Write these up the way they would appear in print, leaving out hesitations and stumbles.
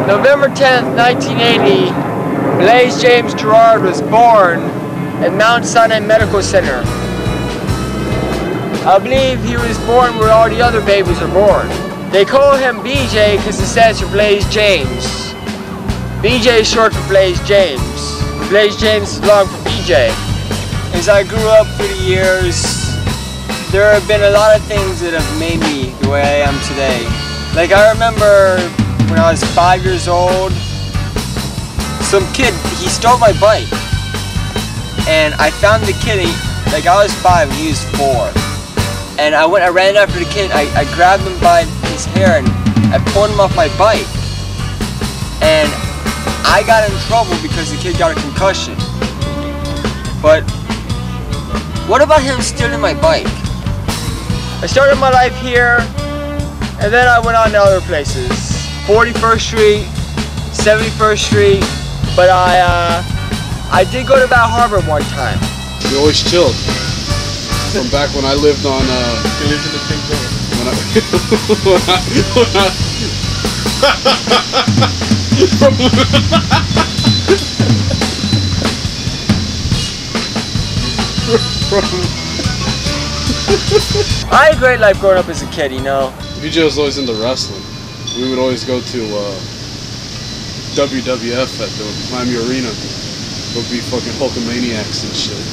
November 10th, 1980, Blaze James Gerard was born at Mount Sinai Medical Center. I believe he was born where all the other babies are born. They call him BJ because it stands for Blaze James. BJ is short for Blaze James. Blaze James is long for BJ. As I grew up through the years, there have been a lot of things that have made me the way I am today. Like I remember when I was 5 years old, some kid, he stole my bike. And I found the kid, like I was 5 and he was 4. And I ran after the kid, I grabbed him by his hair and I pulled him off my bike. And I got in trouble because the kid got a concussion. But what about him stealing my bike? I started my life here, and then I went on to other places. 41st Street, 71st Street, but I did go to Val Harbor one time. You always chilled. From back when I lived on, You lived in the pink zone. I had a great life growing up as a kid, you know. BJ was always into wrestling. We would always go to WWF at the Miami Arena. Would be fucking Hulkamaniacs and shit.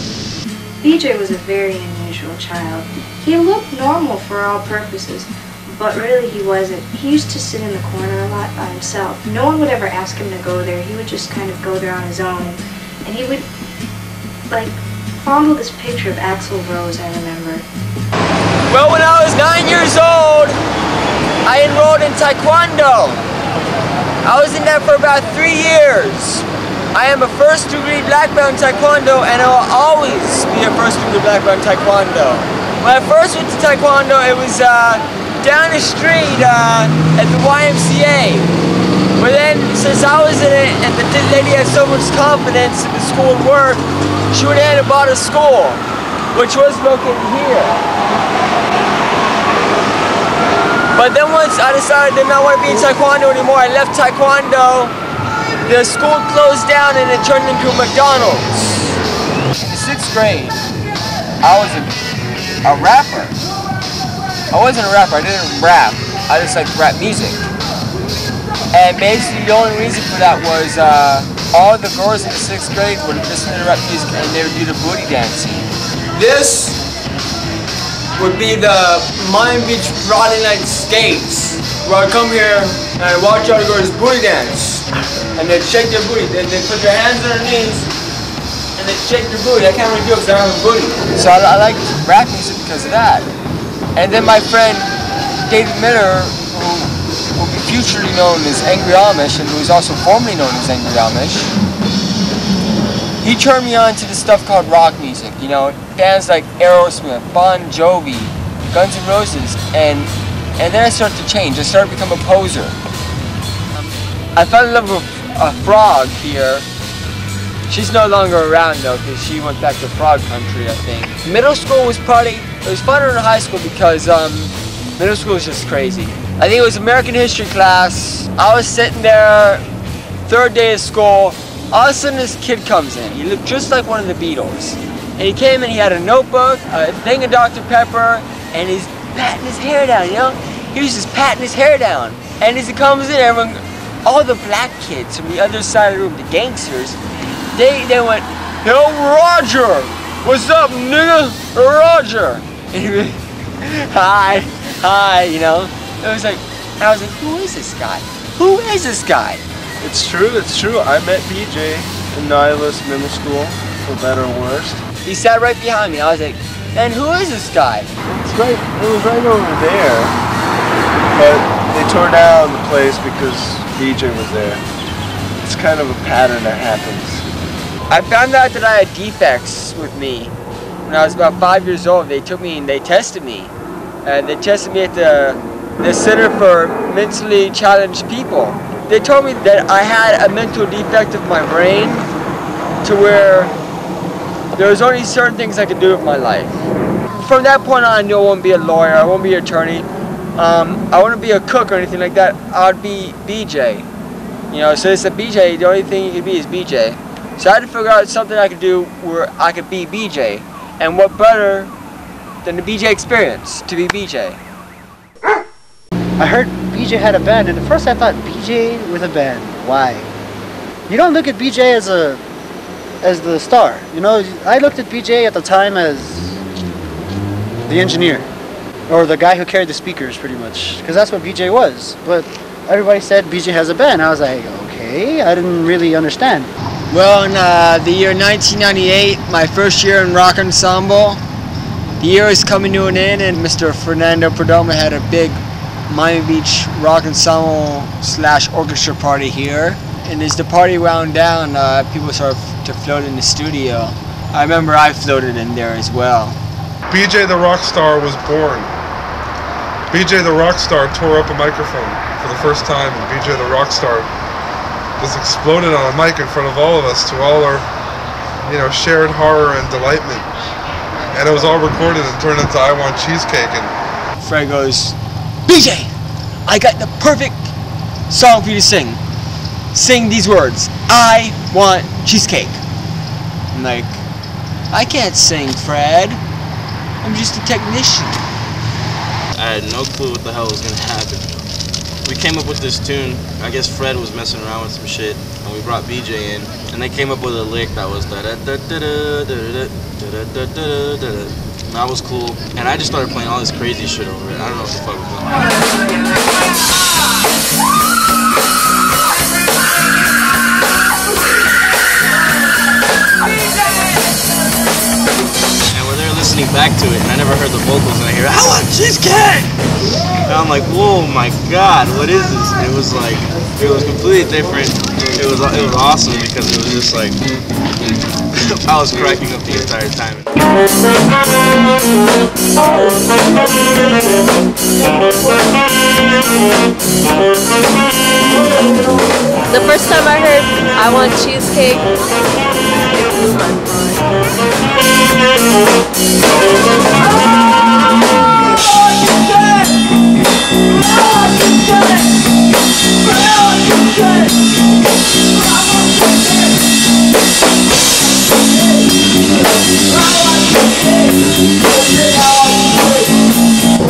BJ was a very unusual child. He looked normal for all purposes, but really he wasn't. He used to sit in the corner a lot by himself. No one would ever ask him to go there. He would just kind of go there on his own. And he would, like, fondle this picture of Axl Rose, I remember. Well, when I was 9 years old, I enrolled in Taekwondo. I was in that for about 3 years. I am a first-degree black belt in Taekwondo, and I will always be a first-degree black belt in Taekwondo. When I first went to Taekwondo, it was down the street at the YMCA. But then, since I was in it, and the lady had so much confidence in the school and work, she went ahead and bought a school, which was located here. But then once I decided I did not want to be in Taekwondo anymore, I left Taekwondo. The school closed down and it turned into a McDonald's. In the 6th grade, I was a rapper. I wasn't a rapper, I didn't rap. I just liked rap music. And basically the only reason for that was all the girls in the 6th grade would listen to rap music and they would do the booty dancing. This would be the Miami Beach Friday night skates, where I'd come here and I'd watch all the girls booty dance. And they'd shake their booty. They'd put their hands on their knees and they'd shake their booty. I can't really do it because I don't have a booty. So I liked rap music because of that. And then my friend David Miller, who will be futurely known as Angry Amish and who is also formerly known as Angry Amish, he turned me on to this stuff called rock music. You know, bands like Aerosmith, Bon Jovi, Guns N' Roses, and then I started to change. I started to become a poser. I fell in love with a frog here. She's no longer around though, because she went back to frog country, I think. Middle school was it was funner than high school because middle school was just crazy. I think it was American history class. I was sitting there, 3rd day of school. All of a sudden this kid comes in. He looked just like one of the Beatles. And he came in, he had a notebook, a thing of Dr. Pepper, and he's patting his hair down, you know? He was just patting his hair down. And as he comes in, everyone, all the black kids from the other side of the room, the gangsters, they went, "Yo, Roger! What's up, nigga? Roger!" And he was, hi, you know? It was like, I was like, who is this guy? Who is this guy? It's true. I met BJ in Nihilist Middle School, for better or worse. He sat right behind me. I was like, man, who is this guy? It was right over there, but they tore down the place because BJ was there. It's kind of a pattern that happens. I found out that I had defects with me. When I was about 5 years old, they took me and they tested me. They tested me at the Center for Mentally Challenged People. They told me that I had a mental defect of my brain to where there was only certain things I could do with my life. From that point on, I knew I wouldn't be a lawyer, I wouldn't be an attorney. I wouldn't be a cook or anything like that. I would be BJ. You know, so it's a BJ, the only thing you could be is BJ. So I had to figure out something I could do where I could be BJ. And what better than the BJ experience to be BJ? I heard BJ had a band, and at first I thought BJ with a band. Why? You don't look at BJ as the star. You know, I looked at BJ at the time as the engineer, or the guy who carried the speakers, pretty much, because that's what BJ was. But everybody said BJ has a band. I was like, okay, I didn't really understand. Well, in the year 1998, my first year in rock ensemble, the year was coming to an end, and Mr. Fernando Perdomo had a big Miami Beach rock ensemble / orchestra party here. And as the party wound down, people started to float in the studio. I remember I floated in there as well. BJ the Rockstar was born. BJ the Rockstar tore up a microphone for the first time, and BJ the Rockstar was exploded on a mic in front of all of us to all our, shared horror and delightment. And it was all recorded and turned into I Want Cheesecake. And Fred goes, BJ, I got the perfect song for you to sing. Sing these words, I want cheesecake. I'm like, I can't sing, Fred. I'm just a technician. I had no clue what the hell was gonna happen. We came up with this tune. I guess Fred was messing around with some shit, and we brought BJ in, and they came up with a lick that was and that was cool. And I just started playing all this crazy shit over it. I don't know what the fuck was going on. Listening back to it, and I never heard the vocals, and I hear, I want cheesecake! And I'm like, whoa, my god, what is this? And it was like, it was completely different. It was awesome because it was just like, I was cracking up the entire time. The first time I heard I Want Cheesecake, it blew my mind.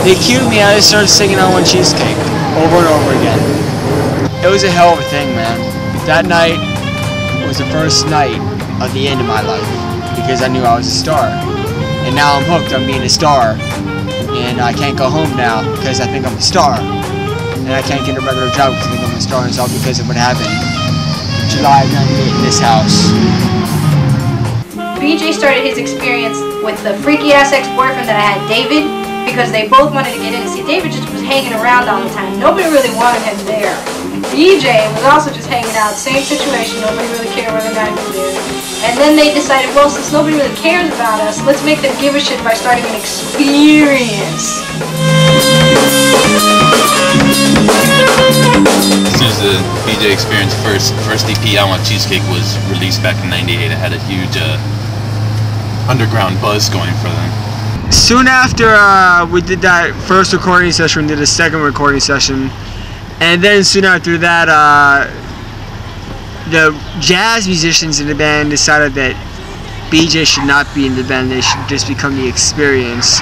They cued me, I just started singing I Want Cheesecake over and over again. It was a hell of a thing, man. That night was the first night of the end of my life because I knew I was a star. And now I'm hooked on being a star. And I can't go home now because I think I'm a star. And I can't get a regular job because I think I'm a star, and it's all because of what happened July of '98 in this house. BJ started his experience with the freaky-ass ex-boyfriend that I had, David, because they both wanted to get in. See, David just was hanging around all the time. Nobody really wanted him there. BJ was also just hanging out, same situation, nobody really cared whether or not he was there. And then they decided, well, since nobody really cares about us, let's make them give a shit by starting an experience. As soon as the BJ Experience first EP, I Want Cheesecake, was released back in '98, it had a huge underground buzz going for them. Soon after we did that first recording session, we did a second recording session. And then soon after that, the jazz musicians in the band decided that BJ should not be in the band, they should just become the Experience.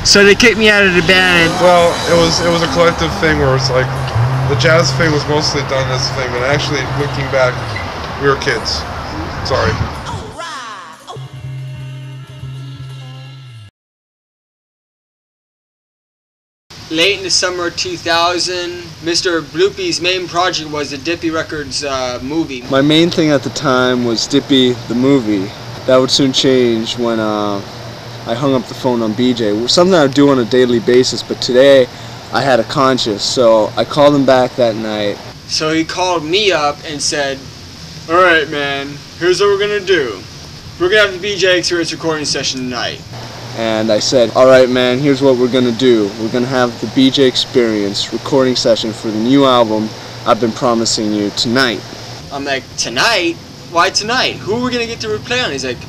So they kicked me out of the band. Well, it was a collective thing where it's like, the jazz thing was mostly done as a thing, but actually, looking back, we were kids. Sorry. Late in the summer of 2000, Mr. Bloopy's main project was the Dippy Records movie. My main thing at the time was Dippy the movie. That would soon change when I hung up the phone on BJ. Something I would do on a daily basis, but today I had a conscience, so I called him back that night. So he called me up and said, alright man, here's what we're gonna do. We're gonna have the BJ Experience recording session tonight. And I said, alright man, here's what we're gonna do. We're gonna have the BJ Experience recording session for the new album I've been promising you tonight. I'm like, tonight? Why tonight? Who are we gonna get to play on? He's like,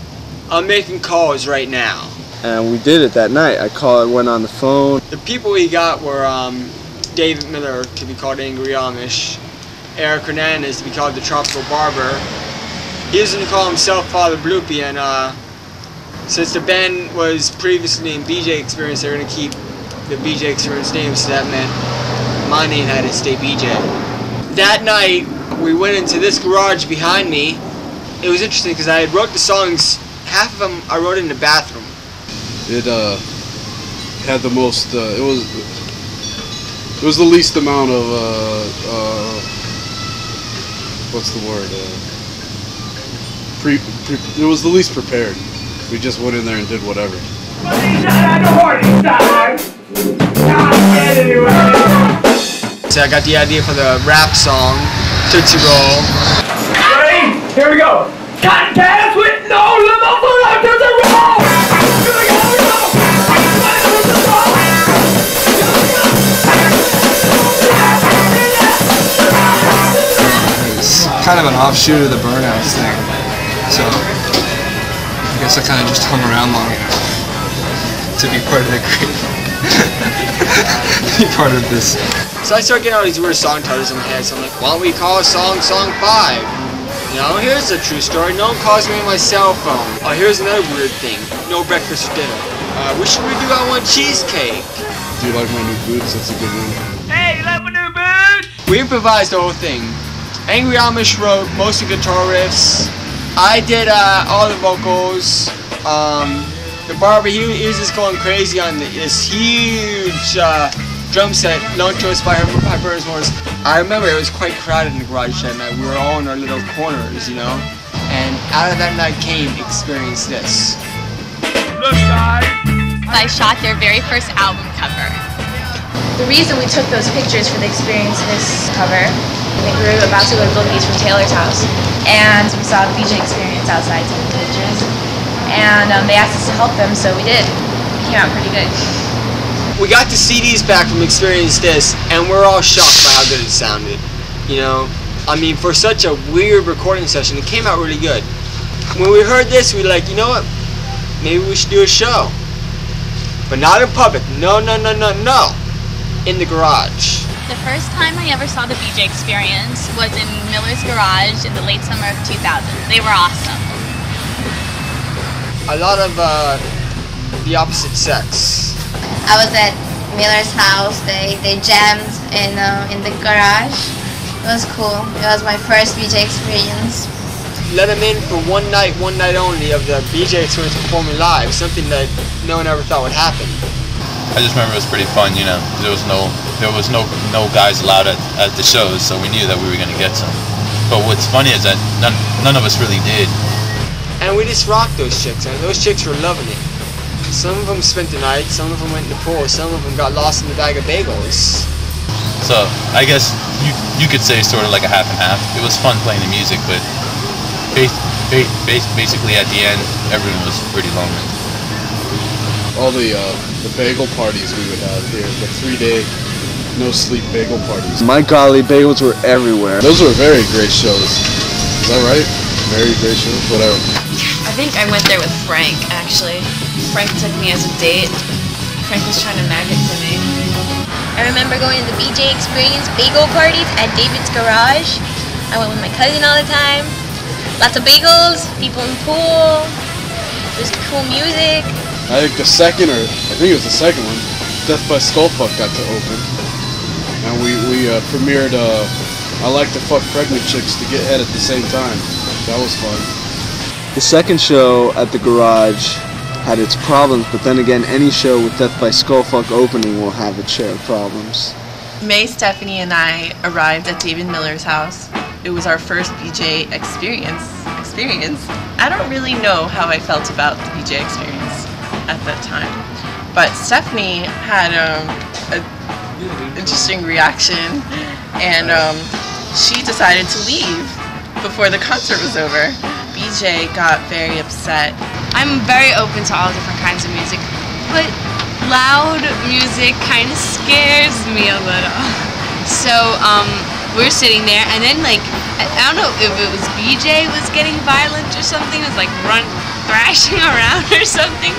I'm making calls right now. And we did it that night. I went on the phone. The people we got were David Miller, to be called Angry Amish, Eric Hernandez to be called the Tropical Barber. He used to call himself Father Bloopy, and since the band was previously named BJ Experience, they're going to keep the BJ Experience name, so that meant my name had to stay BJ. That night, we went into this garage behind me. It was interesting because I had wrote the songs, half of them I wrote in the bathroom. It had the most, it was the least amount of, what's the word, it was the least prepared. We just went in there and did whatever. So I got the idea for the rap song, Tootsie Roll. Ready? Here we go. Cotton pants with no limo for a Tootsie Roll! Here we go, here we go! It's kind of an offshoot of the Burnouts thing. So I guess I kind of just hung around long enough to be part of the group. Be part of this. So I started getting all these weird song titles in my head, so I'm like, why don't we call a song Song 5? You know, here's a true story, no one calls me on my cell phone. Oh, here's another weird thing, no breakfast for dinner. We should redo I Want Cheesecake. Do you like my new boots? That's a good one. Hey, you like my new boots? We improvised the whole thing. Angry Amish wrote most of the guitar riffs. I did all the vocals. The barber, he was just going crazy on this huge drum set loaned to us by Burns Morris. I remember it was quite crowded in the garage that night. We were all in our little corners, you know? And out of that night came Experience This. Look, guys. I shot their very first album cover. The reason we took those pictures for the Experience This cover, I think we were about to go to Bookies from Taylor's house, and we saw the BJ Experience outside taking pictures, and they asked us to help them, so we did. It came out pretty good. We got the CDs back from Experience This, and we're all shocked by how good it sounded. You know, I mean, for such a weird recording session, it came out really good. When we heard this, we were like, you know what? Maybe we should do a show. But not in public. No, no, no, no, no. In the garage. The first time I ever saw the BJ Experience was in Miller's Garage in the late summer of 2000. They were awesome. A lot of the opposite sex. I was at Miller's house. They jammed in the garage. It was cool. It was my first BJ Experience. Let them in for one night only of the BJ Experience performing live, something that no one ever thought would happen. I just remember it was pretty fun, you know. There was no guys allowed at the shows, so we knew that we were gonna get some. But what's funny is that none of us really did. And we just rocked those chicks, and those chicks were loving it. Some of them spent the night, some of them went in the pool, some of them got lost in the bag of bagels. So I guess you could say sort of like a half and half. It was fun playing the music, but basically at the end, everyone was pretty lonely. All the bagel parties we would have here, the 3-day no-sleep bagel parties. My golly, bagels were everywhere. Those were very great shows. Is that right? Very great shows? Whatever. I think I went there with Frank, actually. Frank took me as a date. Frank was trying to mag it to me. I remember going to the BJ Experience bagel parties at David's Garage. I went with my cousin all the time. Lots of bagels, people in the pool, just cool music. I think it was the second one, Death by Skullfuck got to open. And we premiered I Like to Fuck Pregnant Chicks to Get Head at the same time. That was fun. The second show at the garage had its problems, but then again, any show with Death by Skullfuck opening will have its share of problems. May, Stephanie, and I arrived at David Miller's house. It was our first BJ experience. I don't really know how I felt about the BJ Experience at that time, but Stephanie had an interesting reaction, and she decided to leave before the concert was over. BJ got very upset. I'm very open to all different kinds of music, but loud music kind of scares me a little. So we're sitting there, and then like, I don't know if it was BJ was getting violent or something. It was like thrashing around or something.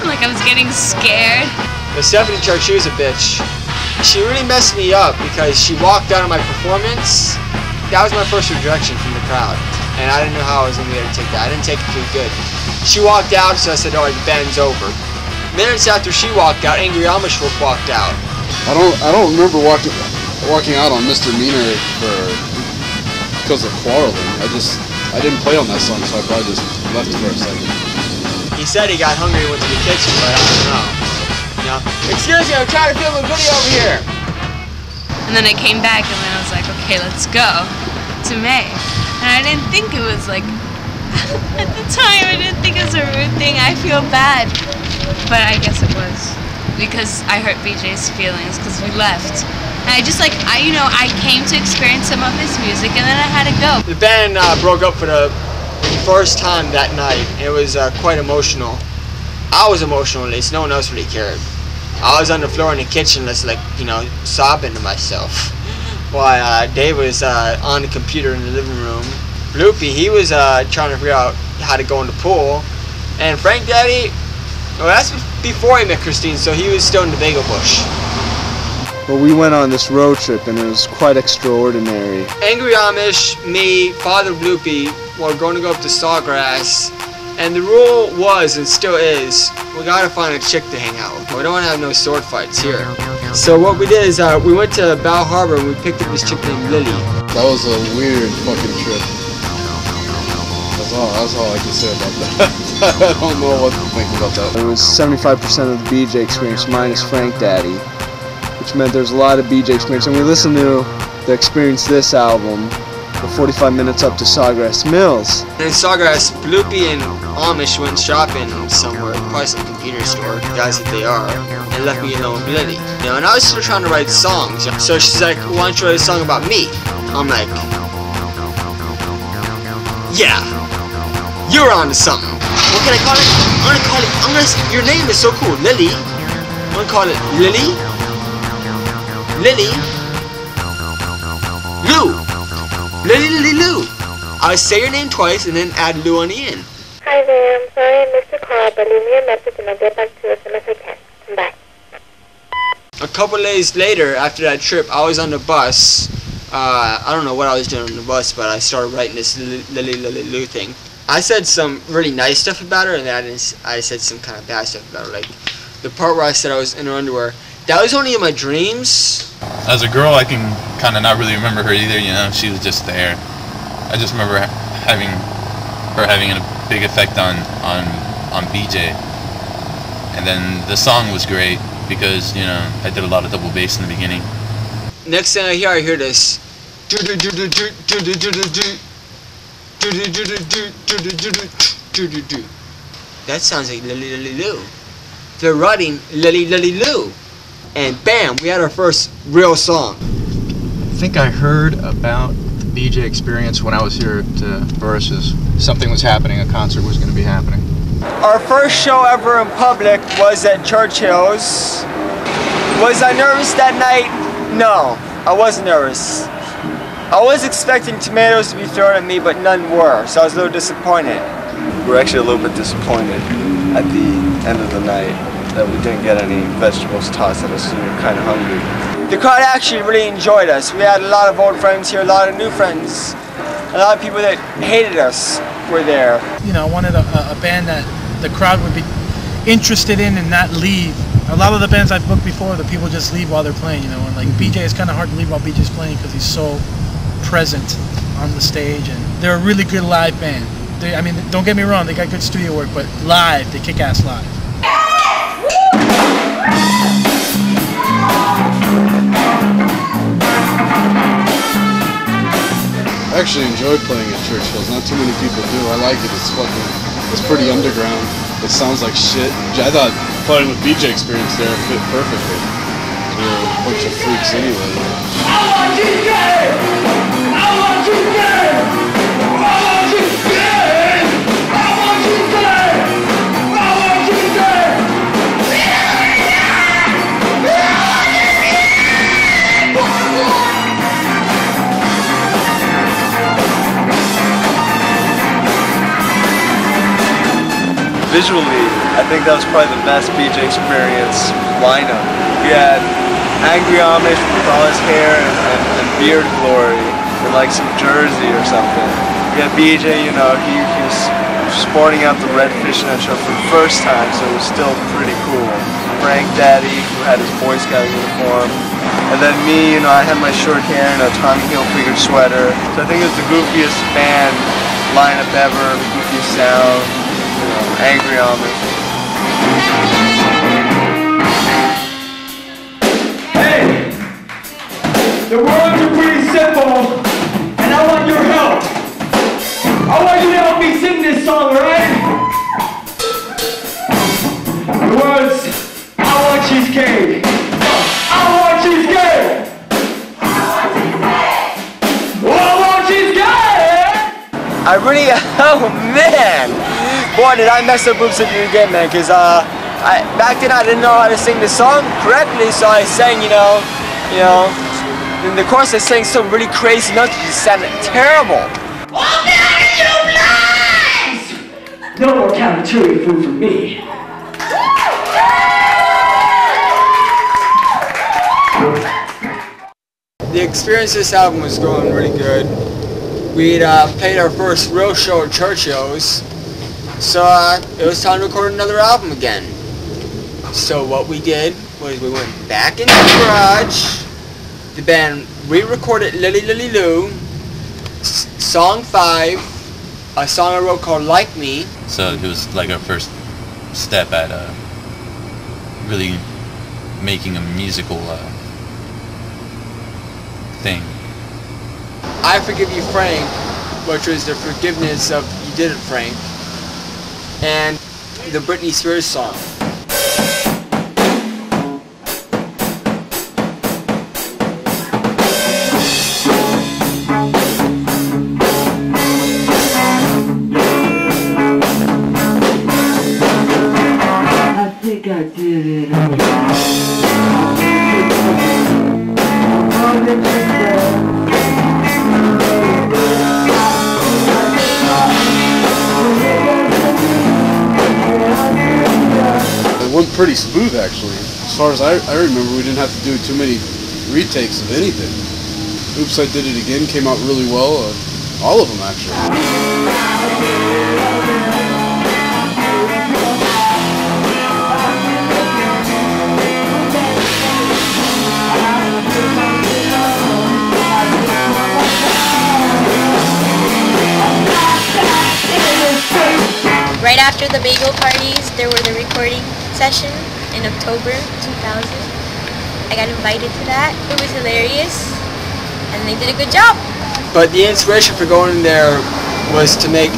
Like I was getting scared. But Stephanie Church, she was a bitch. She really messed me up because she walked out of my performance that was my first rejection from the crowd, and I didn't know how I was going to be able to take that. I didn't take it too good. She walked out, so I said, "All right, the band's over." Minutes after she walked out, Angry Amish Folk walked out. I don't remember walking out on Misdemeanor because of quarreling. I didn't play on that song, so I probably just left for a second. He said he got hungry and went to the kitchen, but I don't know. You know? Excuse me, I'm trying to film a video over here. And then I came back and then I was like, okay, let's go to May. And I didn't think it was like, at the time I didn't think it was a rude thing. I feel bad. But I guess it was. Because I hurt BJ's feelings because we left. And I just like, I came to experience some of his music and then I had to go. The band broke up for the first time that night. It was quite emotional. I was emotional at least, no one else really cared. I was on the floor in the kitchen just like, sobbing to myself. While Dave was on the computer in the living room. Bloopy, he was trying to figure out how to go in the pool. And Frank Daddy, well, that's before he met Christine, so he was still in the bagel bush. Well, we went on this road trip and it was quite extraordinary. Angry Amish, me, Father Bloopy, were going to go up to Sawgrass, and the rule was, and still is, we gotta find a chick to hang out with. We don't want to have no sword fights here. So what we did is we went to Bow Harbor and we picked up this chick named Lily. That was a weird fucking trip. That's all I can say about that. I don't know what to think about that. It was 75% of the BJ experience minus Frank Daddy, which meant there's a lot of BJ experience. And we listened to the Experience This album for 45 minutes up to Sawgrass Mills. And in Sawgrass, Bloopy and Amish went shopping somewhere, probably some computer store, guys that they are, and left me alone with Lily. And I was still trying to write songs. So she's like, why don't you write a song about me? I'm like, yeah. You're on to something. What can I call it? Your name is so cool, Lily. I'm gonna call it Lily. Lily. Lou. Lily Lou. I'll say your name twice and then add Lou on the end. Hi there, I'm sorry I missed your call, but leave me a message and I'll get back to you as soon as I can. Bye. A couple days later, after that trip, I was on the bus. I don't know what I was doing on the bus, but I started writing this Lily Lou thing. I said some really nice stuff about her, and then I said some kind of bad stuff about her. Like the part where I said I was in her underwear, that was only in my dreams. As a girl, I can kind of not really remember her either. She was just there. I just remember having a big effect on BJ. And then the song was great because I did a lot of double bass in the beginning. Next thing I hear this. That sounds like Lily Lily Lou. They're writing Lily Lily Lou. And bam, we had our first real song. I think I heard about the BJ experience when I was here to Versus. Something was happening, a concert was going to be happening. Our first show ever in public was at Churchill's. Was I nervous that night? No, I wasn't nervous. I was expecting tomatoes to be thrown at me, but none were, so I was a little disappointed. We were actually a little bit disappointed at the end of the night that we didn't get any vegetables tossed at us, so we were kind of hungry. The crowd actually really enjoyed us. We had a lot of old friends here, a lot of new friends. A lot of people that hated us were there. I wanted a band that the crowd would be interested in and not leave. A lot of the bands I've booked before, the people just leave while they're playing, and like BJ, it's kind of hard to leave while BJ's playing because he's so present on the stage, and they're a really good live band. Don't get me wrong, they got good studio work, but live, they kick ass live. I actually enjoy playing at Churchill's. Not too many people do. I like it. It's pretty underground. It sounds like shit. I thought playing with BJ Experience there fit perfectly. We're a bunch of freaks anyway. Visually, I think that was probably the best BJ Experience lineup. We had Angry Amish with all his hair and beard glory in like some jersey or something. Yeah, BJ, you know, he was sporting out the red fishnet shirt for the first time, so it was still pretty cool. Frank Daddy, who had his Boy Scout uniform. And then me, you know, I had my short hair and a Tommy Hilfiger sweater. So I think it was the goofiest band lineup ever, the goofiest sound, you know, Angry Amish. Hey! The words are pretty simple, and I want your help. I want you to help me sing this song, alright? The words, I want cheesecake. I want cheesecake. I want cheesecake. I really, oh man, boy, did I mess up Oops If You Again, man, because back then I didn't know how to sing the song correctly, so I sang, you know, in the chorus I sang some really crazy notes, it just sounded terrible. No more cafeteria food for me. The experience of this album was going really good. We'd played our first real show at Churchill's, so it was time to record another album again. So what we did was we went back into the garage, the band re-recorded Lily Lily Lou, song 5, a song I wrote called Like Me. So it was like our first step at really making a musical thing. I Forgive You, Frank, which was the forgiveness of You Did It, Frank, and the Britney Spears song. I think I did it. It went pretty smooth, actually. As far as I remember, we didn't have to do too many retakes of anything. Oops, I Did It Again came out really well. All of them, actually. Right after the bagel parties, there were the recording session in October 2000. I got invited to that. It was hilarious, and they did a good job. But the inspiration for going in there was to make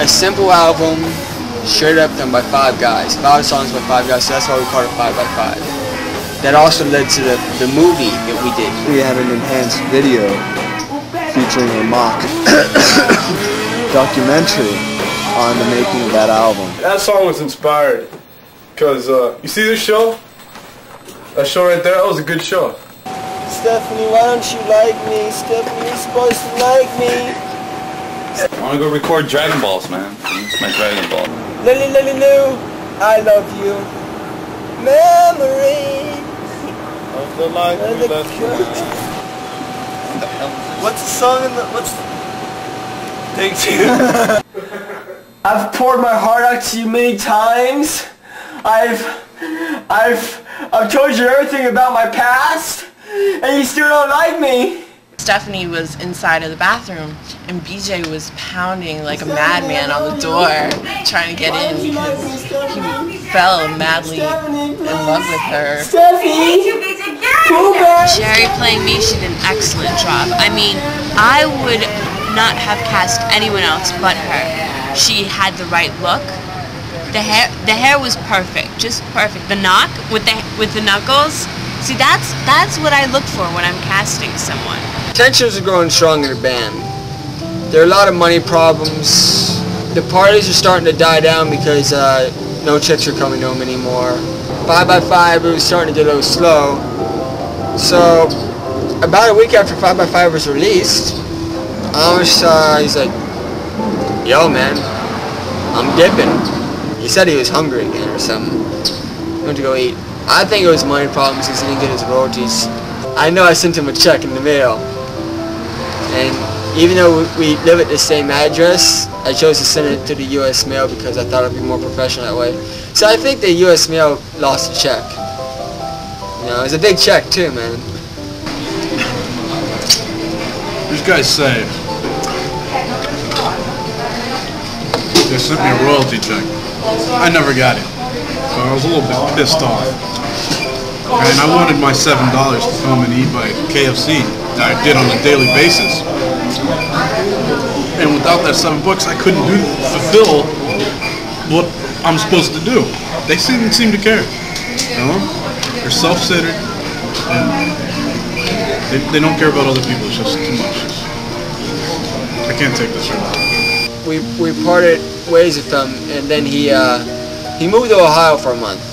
a simple album straight up done by 5 guys. 5 songs by 5 guys, so that's why we called it 5x5. That also led to the movie that we did. We had an enhanced video featuring a mock documentary on the making of that album. That song was inspired because you see this show? That show right there, that was a good show. Stephanie, why don't you like me? Stephanie, you're supposed to like me. I want to go record Dragon Balls, man. It's my Dragon Ball. Lily, Lily, Lou, I love you. Memories of the life we left behind. What's the song in the? What's? Take 2. I've poured my heart out to you many times. I've told you everything about my past, and you still don't like me. Stephanie was inside of the bathroom, and BJ was pounding like a madman on the door, trying to get in because he fell madly in love with her. Sherry playing me, she did an excellent job. I mean, I would not have cast anyone else but her. She had the right look. The hair was perfect, just perfect. The knock with the knuckles. See, that's what I look for when I'm casting someone. Tensions are growing strong in the band. There are a lot of money problems. The parties are starting to die down because no chicks are coming home anymore. 5x5 it was starting to get a little slow. So about a week after 5x5 was released, Amish he's like, "Yo man, I'm dipping." He said he was hungry again or something. He went to go eat. I think it was money problems because he didn't get his royalties. I know I sent him a check in the mail. And even though we live at the same address, I chose to send it to the U.S. mail because I thought it'd be more professional that way. So I think the U.S. mail lost a check. You know, it was a big check too, man. These guys say they sent me a royalty check. I never got it, so I was a little bit pissed off. And I wanted my $7 to come and eat my KFC that I did on a daily basis. And without that $7, I couldn't fulfill what I'm supposed to do. They didn't seem to care. You know? They're self-centered, and they don't care about other people. It's just too much. I can't take this right now. We parted ways with him, and then he moved to Ohio for a month.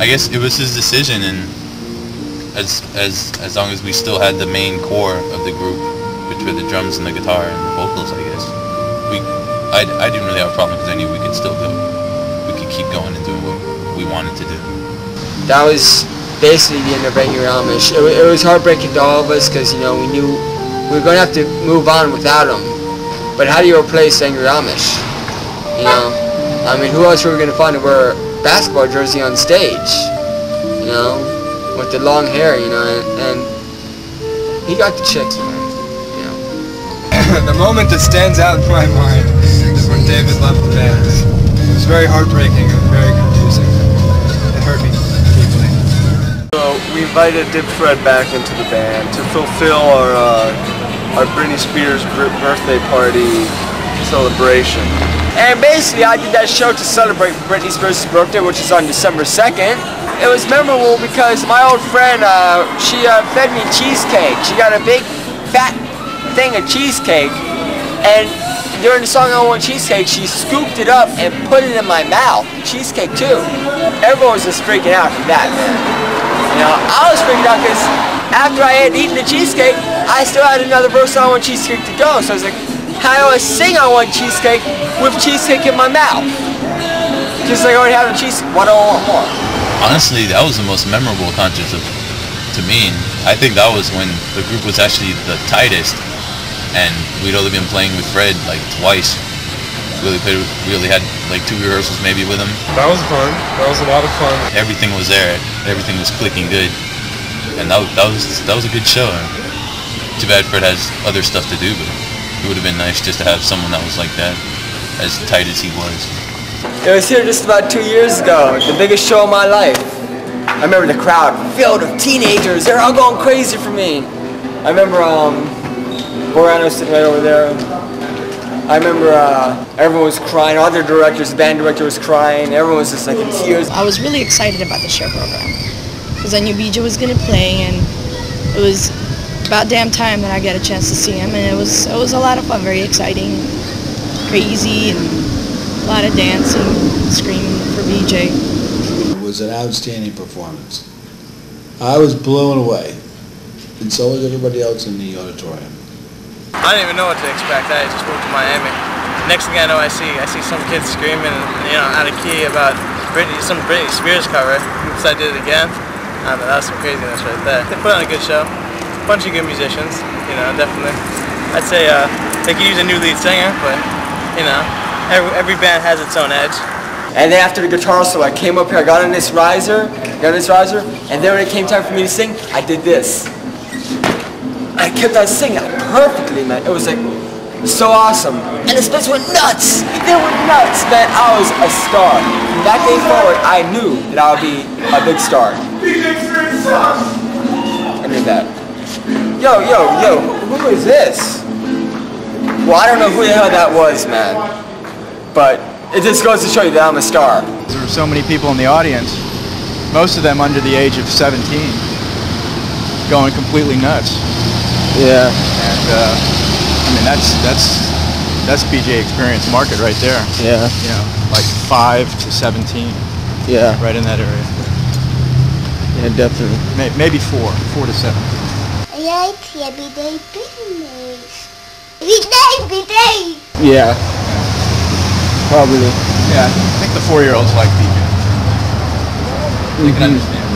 I guess it was his decision, and as long as we still had the main core of the group, which were the drums and the guitar and the vocals, I guess I didn't really have a problem because I knew we could still do it. We could keep going and doing what we wanted to do. That was basically the end of Angry Amish. It was heartbreaking to all of us because, you know, we knew we were going to have to move on without him. But how do you replace Angry Amish? You know, I mean, who else were we going to find to wear a basketball jersey on stage? You know, with the long hair, you know, and he got the chicks, man. You know. The moment that stands out in my mind is when David left the band. It was very heartbreaking and very confusing. It hurt me deeply. So we invited Dip Fred back into the band to fulfill our Britney Spears birthday party celebration. And basically, I did that show to celebrate Britney Spears' birthday, which is on December 2nd. It was memorable because my old friend, she fed me cheesecake. She got a big, fat thing of cheesecake, and during the song I Want Cheesecake, she scooped it up and put it in my mouth. Cheesecake too. Everyone was just freaking out from that, man. You know, I was freaking out because after I had eaten the cheesecake, I still had another verse on I Want Cheesecake to go. So I was like, how do I sing I Want Cheesecake with cheesecake in my mouth? Just like I already have the cheesecake, what do I want more? Honestly, that was the most memorable concert to me. And I think that was when the group was actually the tightest, and we'd only been playing with Fred like twice. We only had like 2 rehearsals maybe with him. That was fun. That was a lot of fun. Everything was there. Everything was clicking good, and that was a good show. Too bad Fred has other stuff to do, but it would have been nice just to have someone that was like that, as tight as he was. It was here just about 2 years ago, the biggest show of my life. I remember the crowd filled with teenagers. They're all going crazy for me. I remember Borano sitting right over there. I remember everyone was crying. All the directors, the band director was crying. Everyone was just like in tears. I was really excited about the show program because I knew BJ was going to play, and it was about damn time that I got a chance to see him, and it was a lot of fun, very exciting, crazy, and a lot of dancing, screaming for BJ. It was an outstanding performance. I was blown away, and so was everybody else in the auditorium. I didn't even know what to expect. I just moved to Miami. Next thing I know, I see some kids screaming, you know, out of key about some Britney Spears cover. Oops, I did it again. I mean, that was some craziness right there. They put on a good show. Bunch of good musicians, you know, definitely. I'd say they could use a new lead singer, but you know, every band has its own edge. And then after the guitar solo, I came up here, I got on this riser, and then when it came time for me to sing, I did this. I kept on singing perfectly, man. It was like so awesome. And the Splits went nuts. They went nuts, man. I was a star. From that day forward, I knew that I would be a big star. I knew that. Yo, who is this? Well, I don't know who the hell that was, man. But it just goes to show you that I'm a star. There were so many people in the audience, most of them under the age of 17, going completely nuts. Yeah. And I mean, that's BJ Experience market right there. Yeah. You know, like 5 to 17. Yeah. Right in that area. Yeah, definitely. Maybe 4 to 7. Yeah, it's everyday business. Everyday. Yeah. Probably. Yeah, I think the 4-year-olds like BJ. You can understand.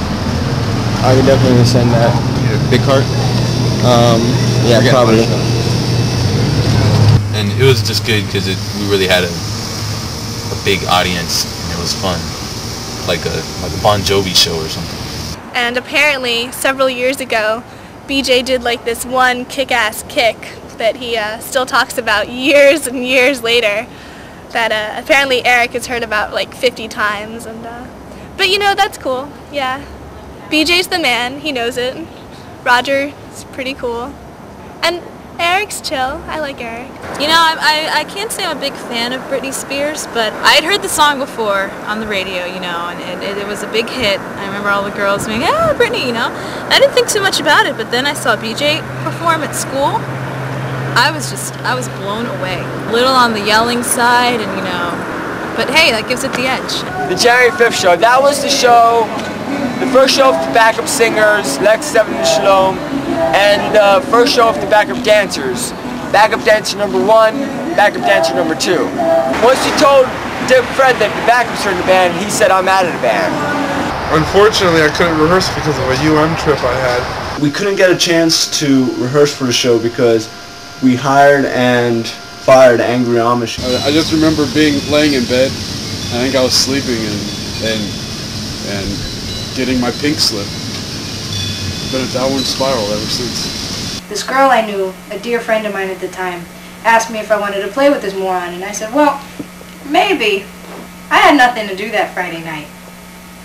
I can definitely understand that. Big heart? Yeah, probably. and it was just good because we really had a big audience, and it was fun, like a Bon Jovi show or something. And apparently, several years ago, BJ did like this one kick-ass kick that he still talks about years and years later, that apparently Eric has heard about like 50 times. And but you know, that's cool. Yeah, BJ's the man. He knows it. Roger's pretty cool, and Eric's chill. I like Eric. You know, I can't say I'm a big fan of Britney Spears, but I had heard the song before on the radio, you know, and it was a big hit. I remember all the girls being, "Ah, Britney," you know. I didn't think too much about it, but then I saw BJ perform at school. I was blown away. A little on the yelling side, and you know, but hey, that gives it the edge. The January 5th show, that was the show, the first show of the backup singers, Lex, Seven, and Shalom, and the first show of the backup dancers. Backup dancer number 1, backup dancer number 2. Once you told Dick Fred that the backups were in the band, he said, "I'm out of the band." Unfortunately, I couldn't rehearse because of a UM trip I had. We couldn't get a chance to rehearse for the show because we hired and fired Angry Amish. I just remember laying in bed. I think I was sleeping and getting my pink slip. Been a downward spiral ever since. This girl I knew, a dear friend of mine at the time, asked me if I wanted to play with this moron, and I said, well, maybe. I had nothing to do that Friday night.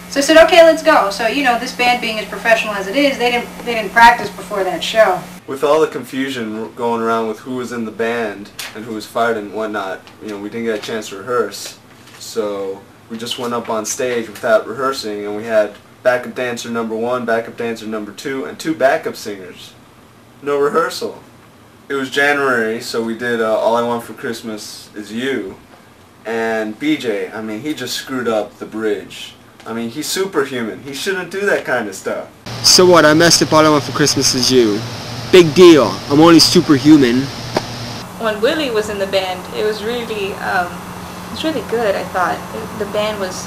So I said, okay, let's go. So, you know, this band being as professional as it is, they didn't practice before that show. With all the confusion going around with who was in the band and who was fired and whatnot, you know, we didn't get a chance to rehearse. So we just went up on stage without rehearsing, and we had backup dancer number 1, backup dancer number 2, and 2 backup singers. No rehearsal. It was January, so we did All I Want for Christmas Is You. And BJ, I mean, he just screwed up the bridge. I mean, he's superhuman. He shouldn't do that kind of stuff. So what? I messed up All I Want for Christmas Is You. Big deal. I'm only superhuman. When Willie was in the band, it was really good, I thought. The band was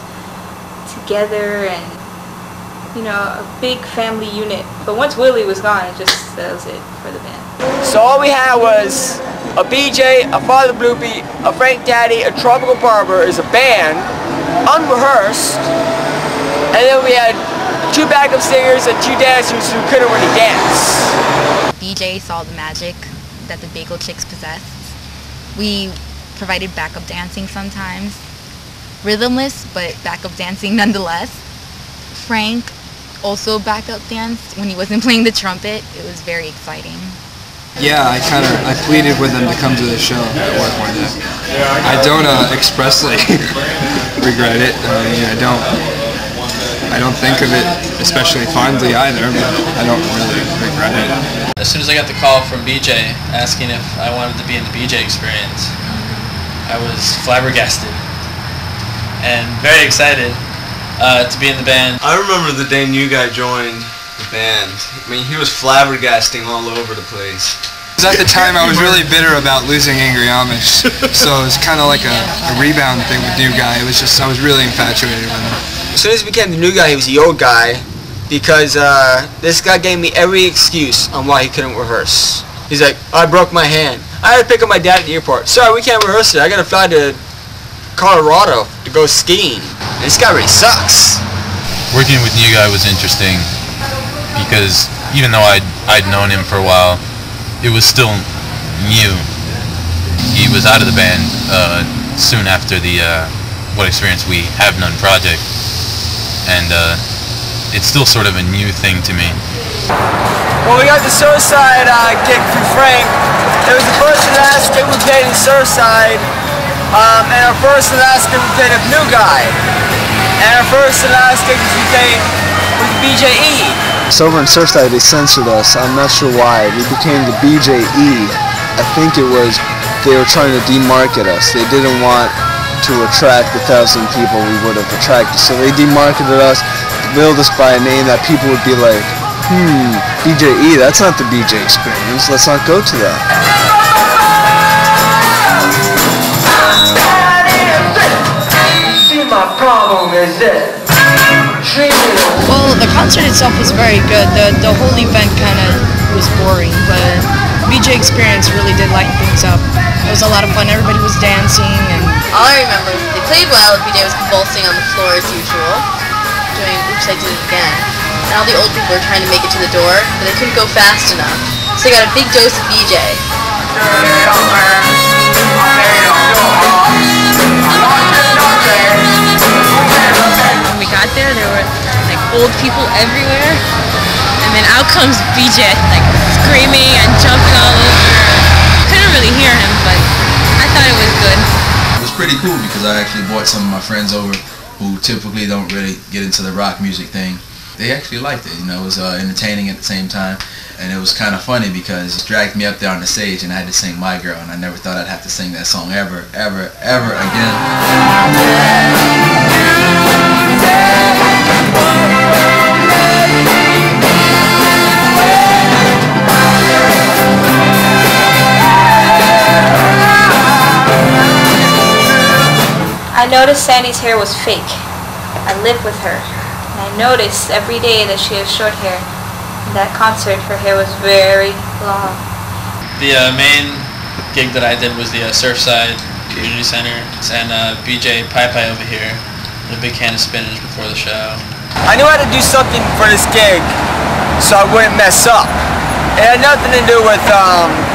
together and, you know, a big family unit. But once Willie was gone, that was it for the band. So all we had was a BJ, a Father Bloopy, a Frank Daddy, a Tropical Barber as a band, unrehearsed, and then we had 2 backup singers and 2 dancers who couldn't really dance. BJ saw the magic that the Bagel Chicks possessed. We provided backup dancing sometimes. Rhythmless, but backup dancing nonetheless. Frank also backup danced when he wasn't playing the trumpet. It was very exciting. Yeah, I pleaded with them to come to the show at work one day. I don't expressly regret it. I don't think of it especially fondly either, but I don't really regret it. As soon as I got the call from BJ asking if I wanted to be in the BJ Experience, I was flabbergasted and very excited to be in the band. I remember the day New Guy joined the band. I mean, he was flabbergasting all over the place. At the time, I was really bitter about losing Angry Amish, so it was kind of like a rebound thing with New Guy. It was just, I was really infatuated with him. As soon as he became the New Guy, he was the old guy, because this guy gave me every excuse on why he couldn't rehearse. He's like, I broke my hand. I had to pick up my dad at the airport. Sorry, we can't rehearse it. I gotta fly to Colorado to go skiing. And this guy really sucks. Working with New Guy was interesting because even though I'd known him for a while, it was still new. He was out of the band soon after the What Experience We Have None project, and it's still sort of a new thing to me. When we got the Surfside gig through Frank, it was the first and last gig we played in Surfside, and our first and last gig we played with New Guy, and our first and last gig we played with BJE. So over in Surfside, they censored us. I'm not sure why. We became the BJE. I think it was they were trying to demarket us. They didn't want to attract the 1,000 people we would have attracted. So they demarketed us, billed us by a name that people would be like, BJE, that's not the BJ Experience. Let's not go to that. See, my problem is this. Well, the concert itself was very good. The whole event kind of was boring, but BJ Experience really did lighten things up. It was was a lot of fun. Everybody was dancing and. All I remember, they played well. BJ was convulsing on the floor as usual, doing "Oops, I Did It Again." And all the old people were trying to make it to the door, but they couldn't go fast enough. So they got a big dose of BJ. When we got there were like old people everywhere, and then out comes BJ, like screaming and jumping all over. Couldn't really hear him, but I thought it was good. It was pretty cool because I actually brought some of my friends over who typically don't really get into the rock music thing. They actually liked it, you know, it was entertaining at the same time, and it was kind of funny because it dragged me up there on the stage and I had to sing My Girl, and I never thought I'd have to sing that song ever, ever, ever again. I noticed Sandy's hair was fake. I lived with her. I noticed every day that she has short hair. In that concert, her hair was very long. The main gig that I did was the Surfside Community Center, and BJ Pai Pai over here with a big can of spinach before the show. I knew how to do something for this gig so I wouldn't mess up. It had nothing to do with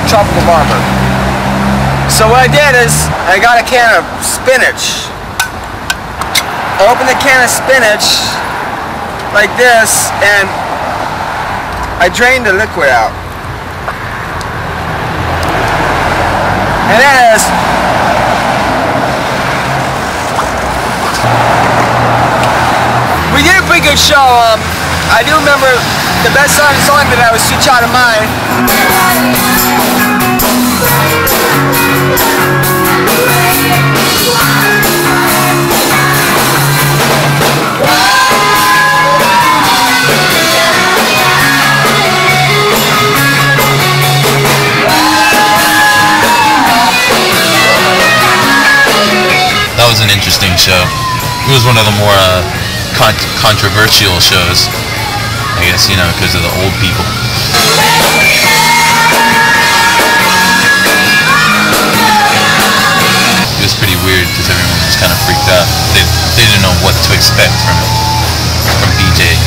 Tropical Barber. So what I did is I got a can of spinach. I opened the can of spinach like this, and I drained the liquid out. And then we did a pretty good show. I do remember the best song that I was Sweet Child of Mine. That was an interesting show. It was one of the more controversial shows, I guess, you know, because of the old people. It was pretty weird because everyone was kind of freaked out. They didn't know what to expect from BJ.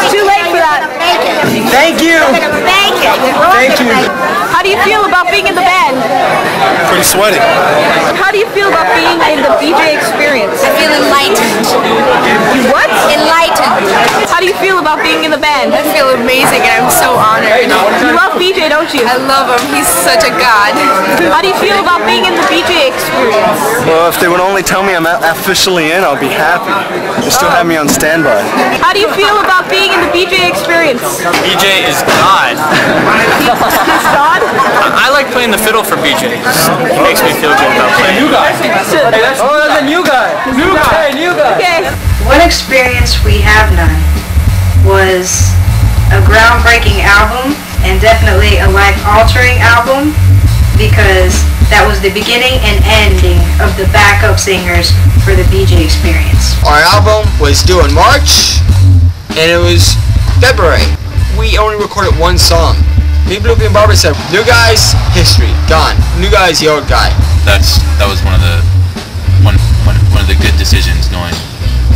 Too late for that. Thank you. Thank you. How do you feel about being in the band? Pretty sweaty. How do you feel about being in the BJ experience? I feel enlightened. You what? Enlightened. How do you feel about being in the band? I feel amazing and I'm so honored. You love BJ, don't you? I love him. He's such a god. How do you feel about being in the BJ experience? Well, if they would only tell me I'm officially in, I'll be happy. They still have me on standby. How do you feel about being in the BJ experience? BJ is God. He's God? I like playing the fiddle for BJ. It makes me feel good about playing. New guy. Oh, that's a new guy. New guy. New guy. Okay. One experience we have none was a groundbreaking album and definitely a life-altering album because that was the beginning and ending of the backup singers for the BJ experience. Our album was due in March, and it was February. We only recorded one song. Big Blue and Barber said, "New guys, history, gone. New guys, the old guy." That was one of the good decisions, knowing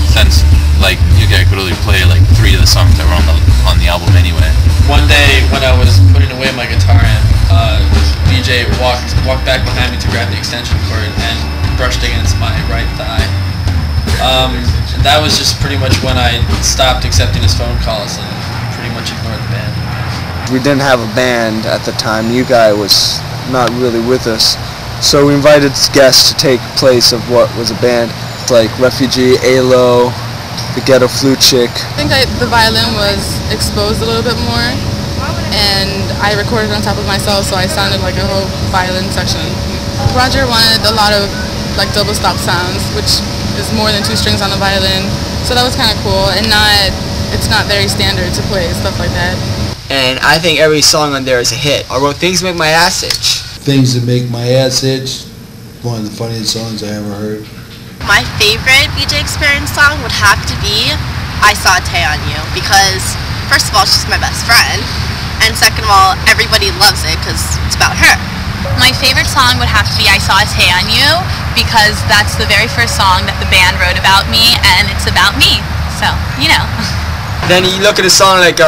since like you guys could only play like 3 of the songs that were on the album anyway. One day when I was putting away my guitar amp, BJ walked back behind me to grab the extension cord and brushed against my right thigh. That was just pretty much when I stopped accepting his phone calls and pretty much ignored the band. We didn't have a band at the time. You guy was not really with us. So we invited guests to take place of what was a band like Refugee, ALO, the Ghetto Flute Chick. I think the violin was exposed a little bit more, and I recorded on top of myself, so I sounded like a whole violin section. Roger wanted a lot of like double stop sounds, which is more than 2 strings on the violin, so that was kind of cool, and it's not very standard to play stuff like that. And I think every song on there is a hit. I wrote Things Make My Ass Itch. Things That Make My Ass Itch, one of the funniest songs I ever heard. My favorite BJ Experience song would have to be I Saw Tay on You, because first of all, she's my best friend, and second of all, everybody loves it because it's about her. My favorite song would have to be I Saw a Tay on You, because that's the very first song that the band wrote about me, and it's about me, so, you know. Then you look at a song like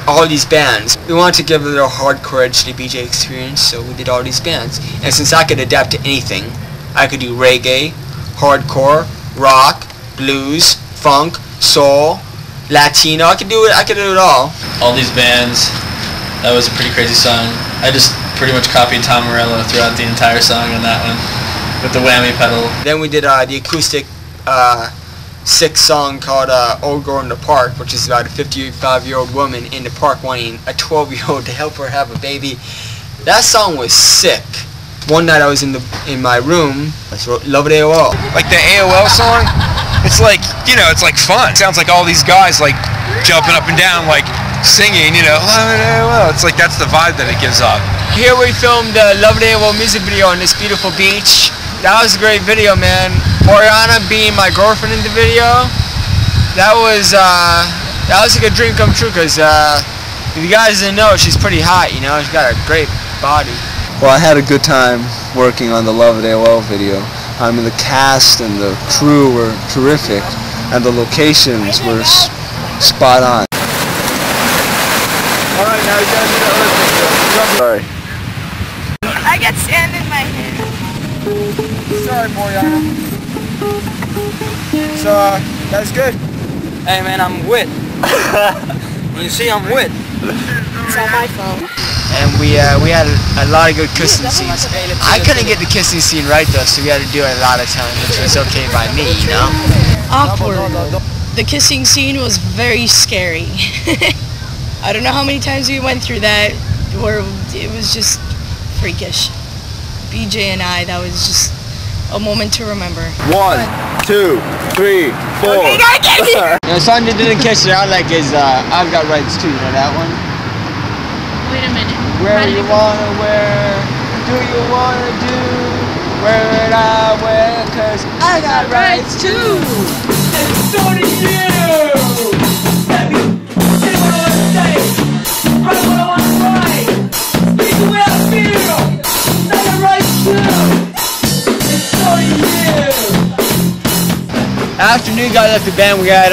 all these bands. We wanted to give a little hardcore edge to the BJ Experience, so we did all these bands. And since I could adapt to anything, I could do reggae, hardcore, rock, blues, funk, soul, Latino. I could do it all. All these bands, that was a pretty crazy song. I just pretty much copied Tom Morello throughout the entire song on that one, with the whammy pedal. Then we did the acoustic 6 song called Old Girl in the Park, which is about a 55-year-old woman in the park wanting a 12-year-old to help her have a baby. That song was sick. One night I was in my room, I wrote Love It AOL. Like the AOL song, it's like, you know, it's like fun. It sounds like all these guys like jumping up and down, like singing, you know, Love It AOL. It's like that's the vibe that it gives off. Here we filmed the Love It AOL music video on this beautiful beach. That was a great video, man. Oriana being my girlfriend in the video, that was a good dream come true, because if you guys didn't know, she's pretty hot, you know, she's got a great body. Well, I had a good time working on the Love It AOL video. I mean, the cast and the crew were terrific, and the locations were spot on. Alright, now you guys need to listen. Sorry. I got sand in my hair. Sorry, Oriana. So, that's good. Hey man, I'm wet. You see, I'm wet. It's on my phone. And we had a lot of good kissing scenes. I couldn't get the kissing scene right though, so we had to do it a lot of times, which was okay by me, you know? Awkward. The kissing scene was very scary. I don't know how many times we went through that, where it was just freakish. BJ and I, that was just a moment to remember. 1, 2, 3, 4. Okay, gotta get me! The song that didn't catch it out like is I've Got Rights Too, you know that one? Wait a minute. Where you wanna wear, do you wanna do, where would I wear, cause I got rights too! And so do you! Let me say what I wanna say, write what I wanna write, speak the way I feel, I got rights too! And so do you! After New Guy left the band, we had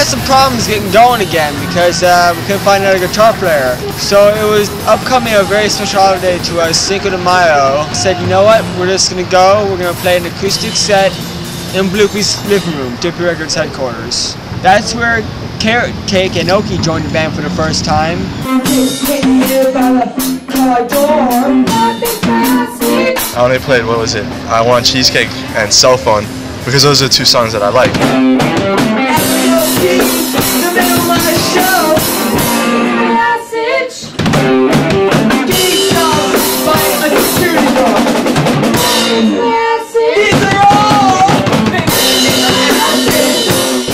some problems getting going again because we couldn't find another guitar player. So it was upcoming a very special holiday to us, Cinco de Mayo. Said, you know what, we're just gonna go, we're gonna play an acoustic set in Bloopy's living room, Dippy Records headquarters. That's where Carrot Cake and Oki joined the band for the first time. I only played, what was it? I Want Cheesecake and Cell Phone, because those are the 2 songs that I like.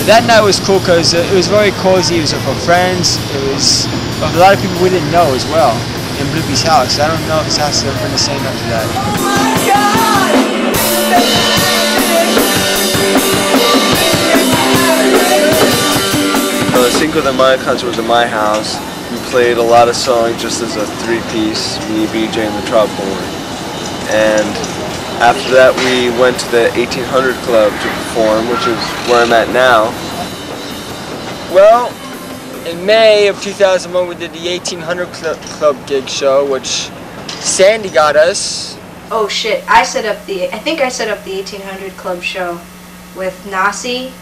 That night was cool because it was very cozy. It was with our friends. It was with a lot of people we didn't know as well in Bloopy's house. I don't know if his house has ever been the same after that. The Cinco de Mayo concert was at my house. We played a lot of songs just as a 3-piece, me, BJ, and the Trout Horn. And after that we went to the 1800 Club to perform, which is where I'm at now. Well, in May of 2001 we did the 1800 Club gig show, which Sandy got us. Oh shit, I think I set up the 1800 Club show with Nasi.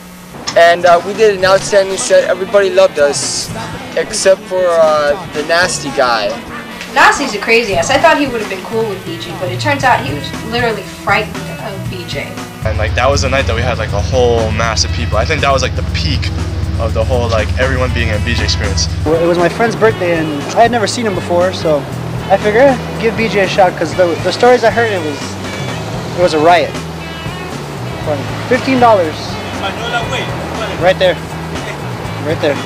And we did an outstanding set. Everybody loved us, except for the nasty guy. Nasi's a crazy ass. I thought he would have been cool with BJ, but it turns out he was literally frightened of BJ. And like that was the night that we had like a whole mass of people. I think that was like the peak of the whole like everyone being at BJ experience. Well, it was my friend's birthday and I had never seen him before, so I figured give BJ a shot because the stories I heard it was a riot. $15. Right there. Right there.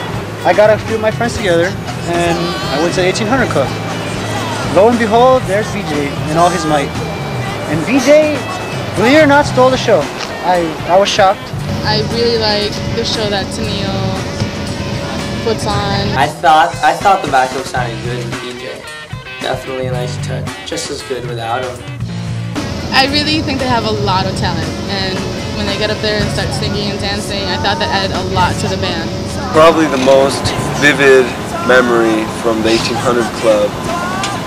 I got a few of my friends together and I went to the 1800 Club. Lo and behold, there's BJ in all his might. And BJ, believe it or not, stole the show. I was shocked. I really like the show that Tennille puts on. I thought the backup sounded good with BJ. Definitely a nice touch. Just as good without him. I really think they have a lot of talent, and when they get up there and start singing and dancing, I thought that added a lot to the band. Probably the most vivid memory from the 1800 Club,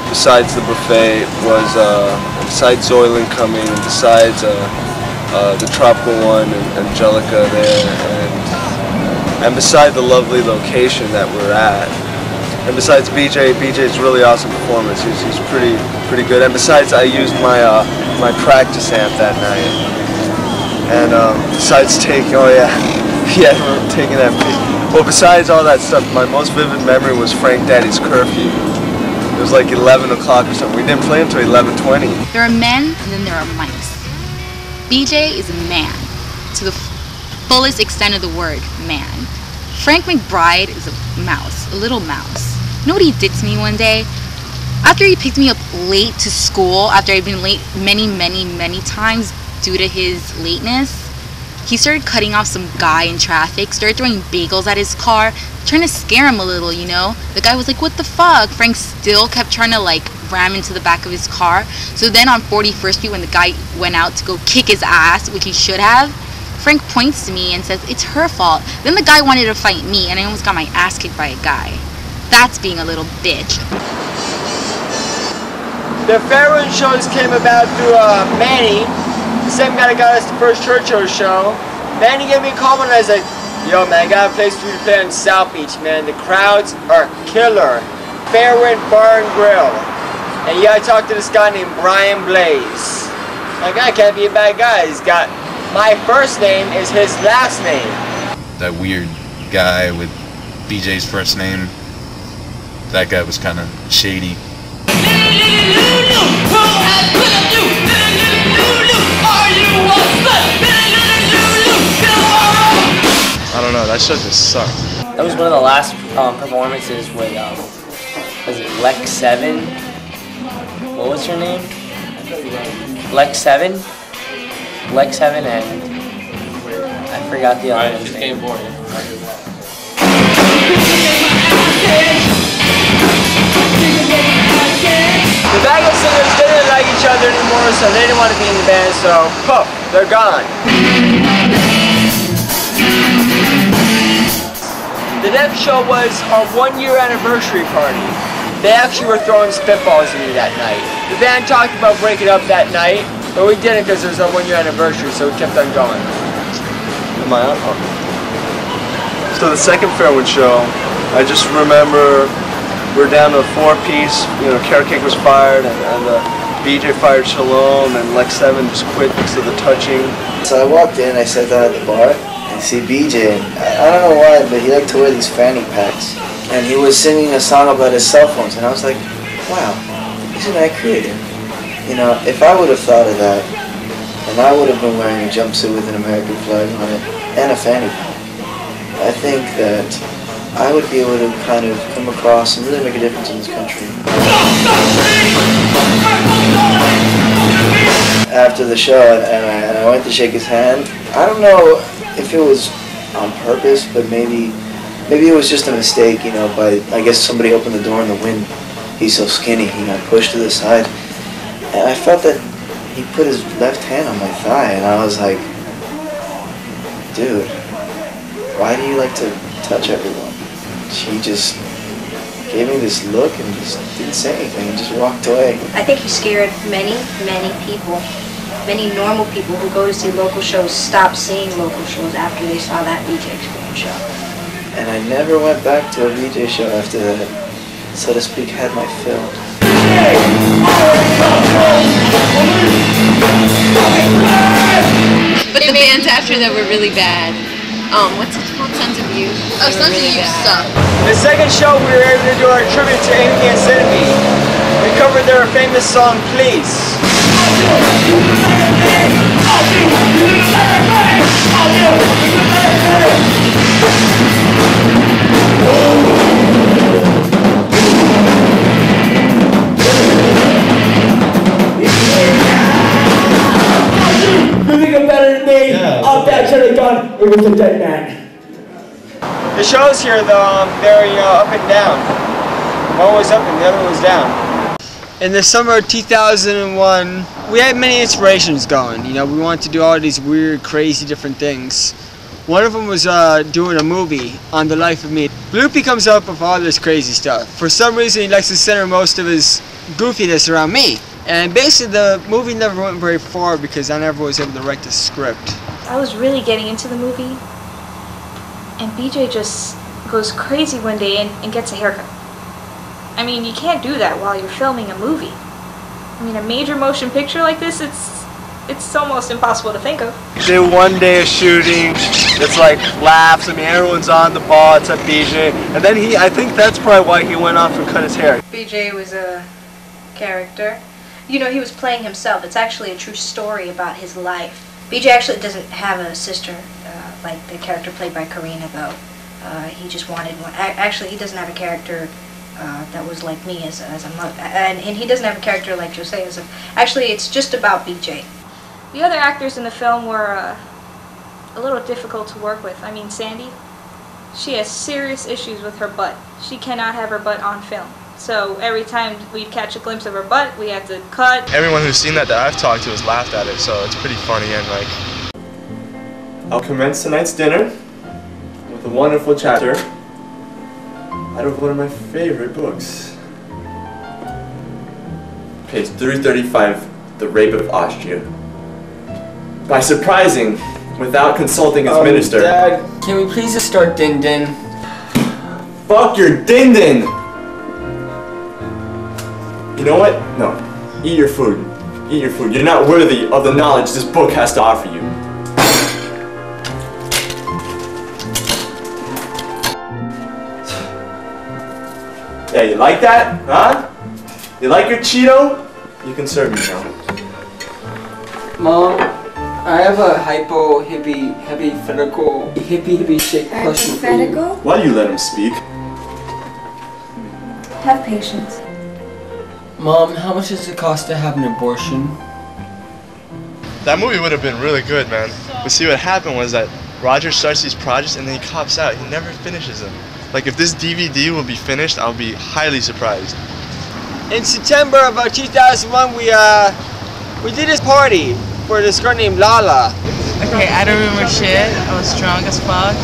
besides the buffet, was besides Zoylan coming, and besides the Tropical One and Angelica there, and beside the lovely location that we're at, and besides BJ's really awesome performance. He's pretty good, and besides I used my my practice amp that night, and besides taking taking that. Well, besides all that stuff, my most vivid memory was Frank Daddy's curfew. It was like 11 o'clock or something. We didn't play until 11:20. There are men and then there are mice. BJ is a man, to the fullest extent of the word, man. Frank McBride is a mouse, a little mouse. You know what he did to me one day? After he picked me up late to school, after I'd been late many times due to his lateness, he started cutting off some guy in traffic, started throwing bagels at his car, trying to scare him a little, you know? The guy was like, what the fuck? Frank still kept trying to like ram into the back of his car. So then on 41st Street, when the guy went out to go kick his ass, which he should have, Frank points to me and says, it's her fault. Then the guy wanted to fight me and I almost got my ass kicked by a guy. That's being a little bitch. The Fairwind shows came about through Manny, the same guy that got us the first Churchill show. Manny gave me a call and I was like, yo man, I got a place for you to play in South Beach, man. The crowds are killer. Fairwind Bar and Grill. And yeah, I talked to this guy named Brian Blaze. That guy can't be a bad guy. He's got, my first name is his last name. That weird guy with BJ's first name, that guy was kind of shady. I don't know, that show just sucked. That was one of the last performances with, was it Lex 7? What was her name? Lex 7? Lex 7 and I forgot the other name. The backup singers didn't like each other anymore, so they didn't want to be in the band, so poof, they're gone. The next show was our 1-year anniversary party. They actually were throwing spitballs at me that night. The band talked about breaking up that night, but we didn't because it was our 1-year anniversary, so we kept on going. Am I up? So the second Fairwind show, I just remember we're down to a 4-piece, you know, Carrot Cake was fired, and BJ fired Shalom, and Lex 7 just quit because of the touching. So I walked in, I sat down at the bar, and I see BJ, and I don't know why, but he liked to wear these fanny packs. And he was singing a song about his cell phones, and I was like, wow, isn't that creative? You know, if I would have thought of that, then I would have been wearing a jumpsuit with an American flag on it, and a fanny pack. I think that I would be able to kind of come across and really make a difference in this country. After the show, and I went to shake his hand, I don't know if it was on purpose, but maybe it was just a mistake, you know, I guess somebody opened the door in the wind. He's so skinny, he got pushed to the side. And I felt that he put his left hand on my thigh, and I was like, dude, why do you like to touch everyone? She just gave me this look and just didn't say anything and just walked away. I think he scared many people, many normal people who go to see local shows stop seeing local shows after they saw that BJ Experience show. And I never went back to a BJ show after that, so to speak, had my fill. But the bands after that were really bad. What's it called? Sons of Youth. Oh, Sons of Youth suck. The second show, we were able to do our tribute to Amy and Centipede. We covered their famous song, Please. You think I'm better than me? Off that should have gone. It was a dead man. The shows here, though, they're up and down. One was up and the other was down. In the summer of 2001, we had many inspirations going. You know, we wanted to do all these weird, crazy, different things. One of them was doing a movie on the life of me. Bloopy comes up with all this crazy stuff. For some reason, he likes to center most of his goofiness around me. And basically, the movie never went very far because I never was able to write the script. I was really getting into the movie, and BJ just goes crazy one day and gets a haircut. I mean, you can't do that while you're filming a movie. I mean, a major motion picture like this, it's almost impossible to think of. They one day of shooting, it's like laughs, I mean everyone's on the ball except BJ. And then I think that's probably why he went off and cut his hair. BJ was a character. You know, he was playing himself. It's actually a true story about his life. BJ actually doesn't have a sister like the character played by Karina, though. He just wanted one. Actually, he doesn't have a character that was like me as a mother. And he doesn't have a character like Jose as a... Actually, it's just about BJ. The other actors in the film were a little difficult to work with. I mean, Sandy, she has serious issues with her butt. She cannot have her butt on film. So every time we'd catch a glimpse of her butt, we had to cut. Everyone who's seen that I've talked to has laughed at it, so it's pretty funny and like... I'll commence tonight's dinner with a wonderful chapter out of one of my favorite books. Page 335, The Rape of Austria. By surprising, without consulting his minister... Dad, can we please just start Din Din? Fuck your Din Din! You know what? No. Eat your food. Eat your food. You're not worthy of the knowledge this book has to offer you. Yeah, you like that? Huh? You like your Cheeto? You can serve me now. Mom, I have a hippy shake question for you. Why do you let him speak? Have patience. Mom, how much does it cost to have an abortion? That movie would have been really good, man. But see, what happened was that Roger starts these projects and then he cops out. He never finishes them. Like, if this DVD will be finished, I'll be highly surprised. In September of 2001, we did this party for this girl named Lala. Okay, I don't remember shit. I was drunk as fuck.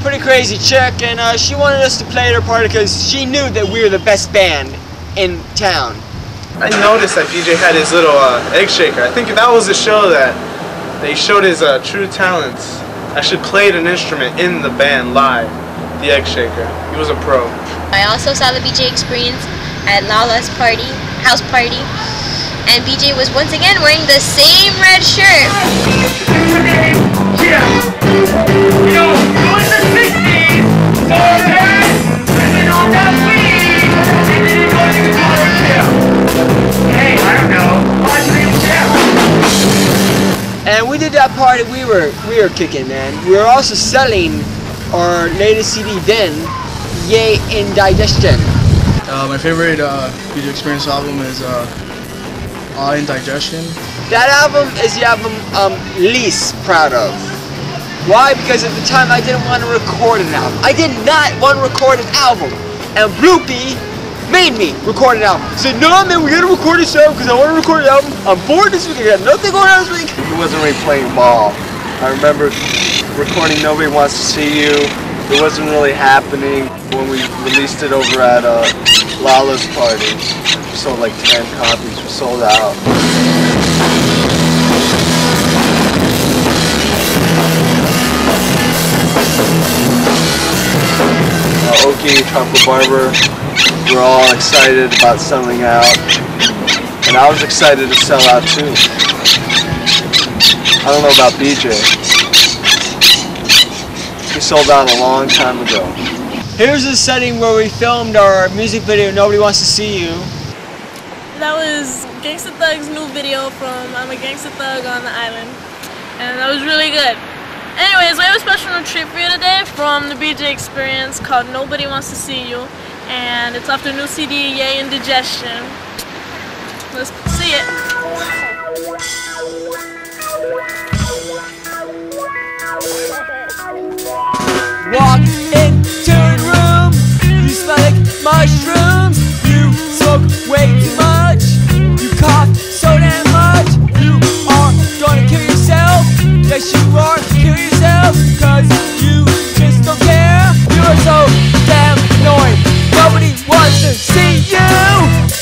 Pretty crazy chick, and she wanted us to play at her party because she knew that we were the best band in town. I noticed that BJ had his little egg shaker. I think that was the show that he showed his true talents. Actually played an instrument in the band live, the egg shaker. He was a pro. I also saw the BJ experience at Lala's party, house party, and BJ was once again wearing the same red shirt. Yeah. You know, it was the 60s, so living on that weed, and then it goes to the hey, I don't know, watch me And we did that party, we were kicking, man. We were also selling our latest CD then, Yay Indigestion. My favorite BJ Experience album is All Indigestion. That album is the album I'm least proud of. Why? Because at the time I didn't want to record an album. I did not want to record an album. And Bloopy made me record an album. He said, no man, we gotta record this album because I want to record an albm. I'm bored this week, I got nothing going on this week. He wasn't really playing ball. I remember recording Nobody Wants to See You. It wasn't really happening when we released it over at Lala's party. We sold like 10 copies, we sold out. Oki, Chocolate Barber, were all excited about selling out, and I was excited to sell out too. I don't know about BJ. He sold out a long time ago. Here's the setting where we filmed our music video, Nobody Wants to See You. That was Gangsta Thug's new video from I'm a Gangsta Thug on the Island. And that was really good. Anyways, we have a special treat for you today from the BJ Experience called Nobody Wants to See You. And it's off their new CD, Yay Indigestion. Let's see it. Walk into the room, you smell like mushrooms, you smoke way too much, you cough so damn much, you are gonna kill yourself, yes you are, kill yourself, cause you just don't care, you are so damn annoying, nobody wants to see you,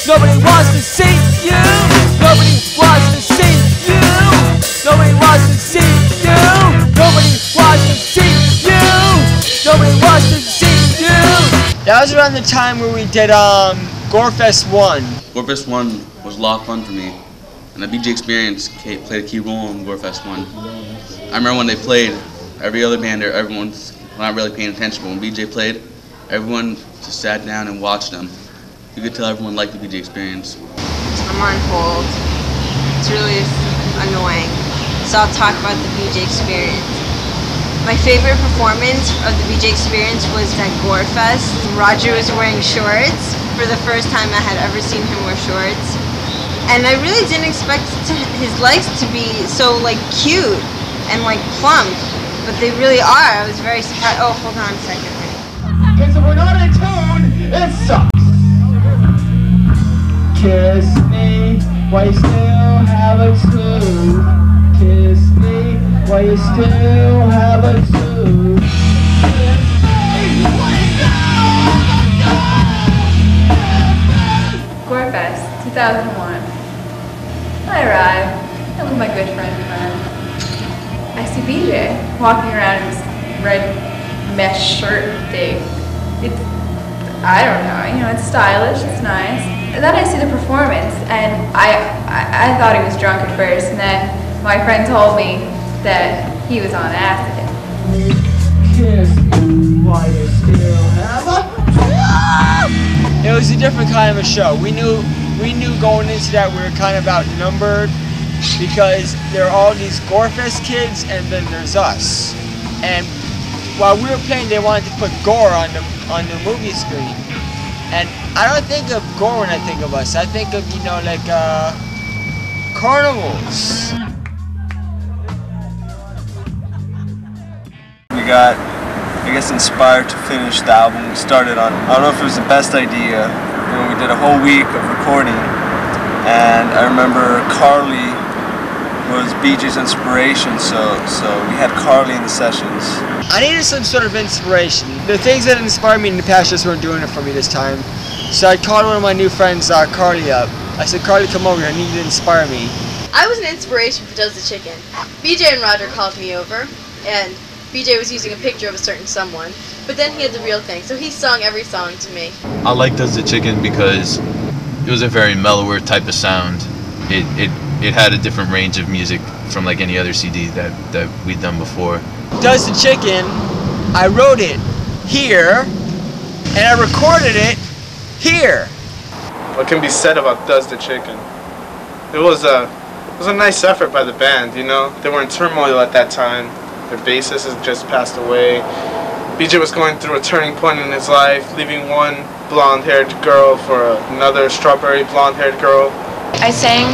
nobody wants to see you, nobody wants to see you, nobody wants to see you, nobody wants to see you. Nobody wants to see you! That was around the time where we did Gorefest 1. Gorefest 1 was a lot of fun for me, and the BJ Experience played a key role in Gorefest 1. I remember when they played, every other band there, everyone's not really paying attention, but when BJ played, everyone just sat down and watched them. You could tell everyone liked the BJ Experience. I'm on hold. It's really annoying. So I'll talk about the BJ Experience. My favorite performance of the BJ Experience was at Gorefest. Roger was wearing shorts. For the first time I had ever seen him wear shorts. And I really didn't expect his legs to be so like cute and like plump, but they really are. I was very surprised. Oh, hold on a second. Cause if we're not in tune, it sucks. Kiss me while you still have a tooth. Kiss me while you still have a tooth. Gorefest, 2001. I arrive. I'm with my good friend Glenn. I see BJ walking around in this red mesh shirt thing. It's, I don't know, it's stylish, it's nice. And then I see the performance, and I thought he was drunk at first, and then my friend told me that he was on acid. Kiss me while you still have a It was a different kind of a show. We knew going into that we were kind of outnumbered because there are all these Gorefest kids and then there's us. And while we were playing, they wanted to put gore on the movie screen. And I don't think of gore when I think of us. I think of, like carnivals. We got, I guess, inspired to finish the album. We started on, I don't know if it was the best idea. We did a whole week of recording, and I remember Carly was BJ's inspiration, so we had Carly in the sessions. I needed some sort of inspiration. The things that inspired me in the past just weren't doing it for me this time. So I called one of my new friends, Carly, up. I said, Carly, come over here, I need you to inspire me. I was an inspiration for Does the Chicken. BJ and Roger called me over, and BJ was using a picture of a certain someone, but then he had the real thing, so he sung every song to me. I like Does the Chicken because it was a very mellower type of sound. It had a different range of music from like any other CD that we'd done before. Does the Chicken, I wrote it here, and I recorded it here. What can be said about Does the Chicken? It was a nice effort by the band, They were in turmoil at that time. Their bassist has just passed away. BJ was going through a turning point in his life, leaving one blonde-haired girl for another strawberry blonde-haired girl. I sang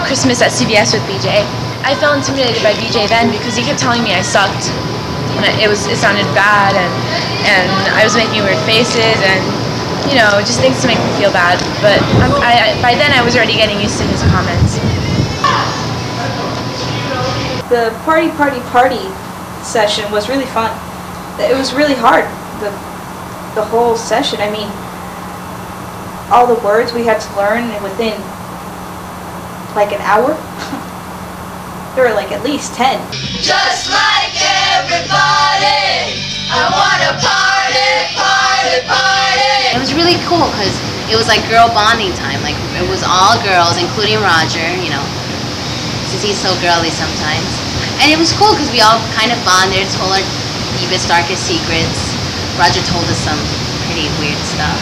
Christmas at CVS with BJ. I felt intimidated by BJ then because he kept telling me I sucked. And it sounded bad, and I was making weird faces, and just things to make me feel bad. But by then I was already getting used to his comments. The party session was really fun. It was really hard, the whole session. I mean, all the words we had to learn within like an hour. There were like at least 10. Just like everybody, I wanna party, party, party. It was really really cool because it was like girl bonding time. Like it was all girls, including Roger, you know, since he's so girly sometimes. And it was cool because we all kind of bonded, told our deepest, darkest secrets. Roger told us some pretty weird stuff.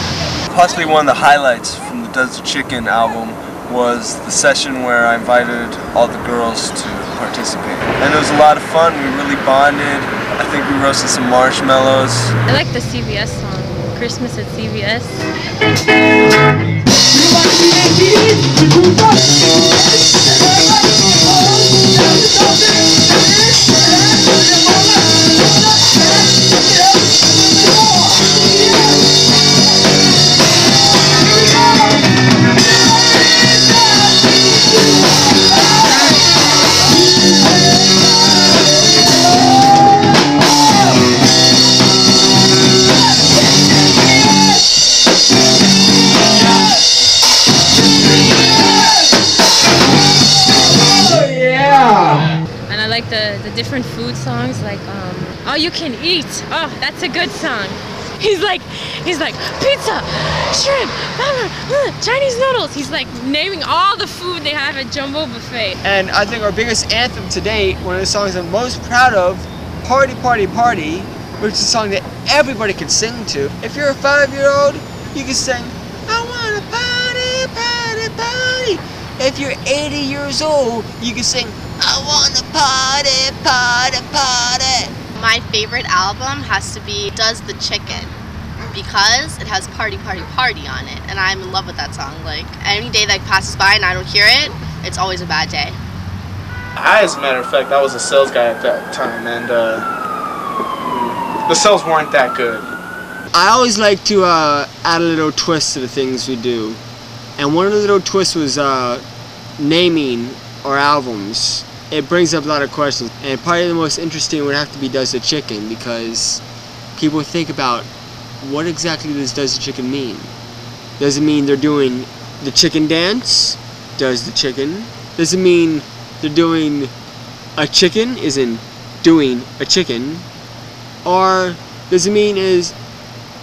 Possibly one of the highlights from the Does the Chicken album was the session where I invited all the girls to participate. And it was a lot of fun. We really bonded. I think we roasted some marshmallows. I like the CVS song, Christmas at CVS. The different food songs, like All You Can Eat. Oh, that's a good song. He's like pizza, shrimp, Chinese noodles. He's like naming all the food they have at Jumbo Buffet. And I think our biggest anthem to date, one of the songs I'm most proud of, Party Party Party, which is a song that everybody can sing to. If you're a 5-year-old, you can sing, I wanna party, party, party. If you're 80 years old, you can sing, I wanna party, party, party. My favorite album has to be Does the Chicken because it has Party Party Party on it, and I'm in love with that song. Like any day that passes by and I don't hear it, it's always a bad day. As a matter of fact, I was a sales guy at that time, and the sales weren't that good. I always like to add a little twist to the things we do, and one of the little twists was naming our albums. It brings up a lot of questions, and probably the most interesting would have to be Does the Chicken, because people think about what exactly does the Chicken mean? Does it mean they're doing the chicken dance? Does the chicken? Does it mean they're doing a chicken, as in doing a chicken? Or does it mean is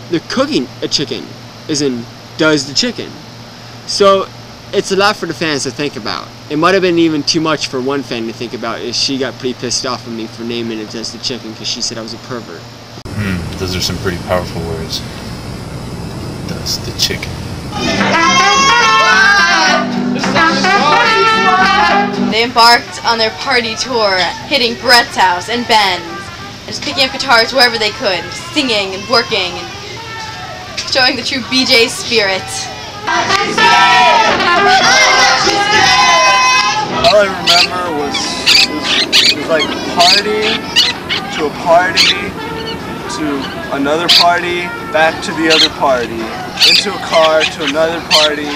they're cooking a chicken, as in does the chicken? So it's a lot for the fans to think about. It might have been even too much for one fan to think about, is she got pretty pissed off at me for naming it Does the Chicken because she said I was a pervert. Those are some pretty powerful words. Does the Chicken. They embarked on their party tour, hitting Brett's house and Ben's, and just picking up guitars wherever they could, singing and working, and showing the true BJ spirit. All I remember was like party to a party to another party, back to the other party, into a car to another party,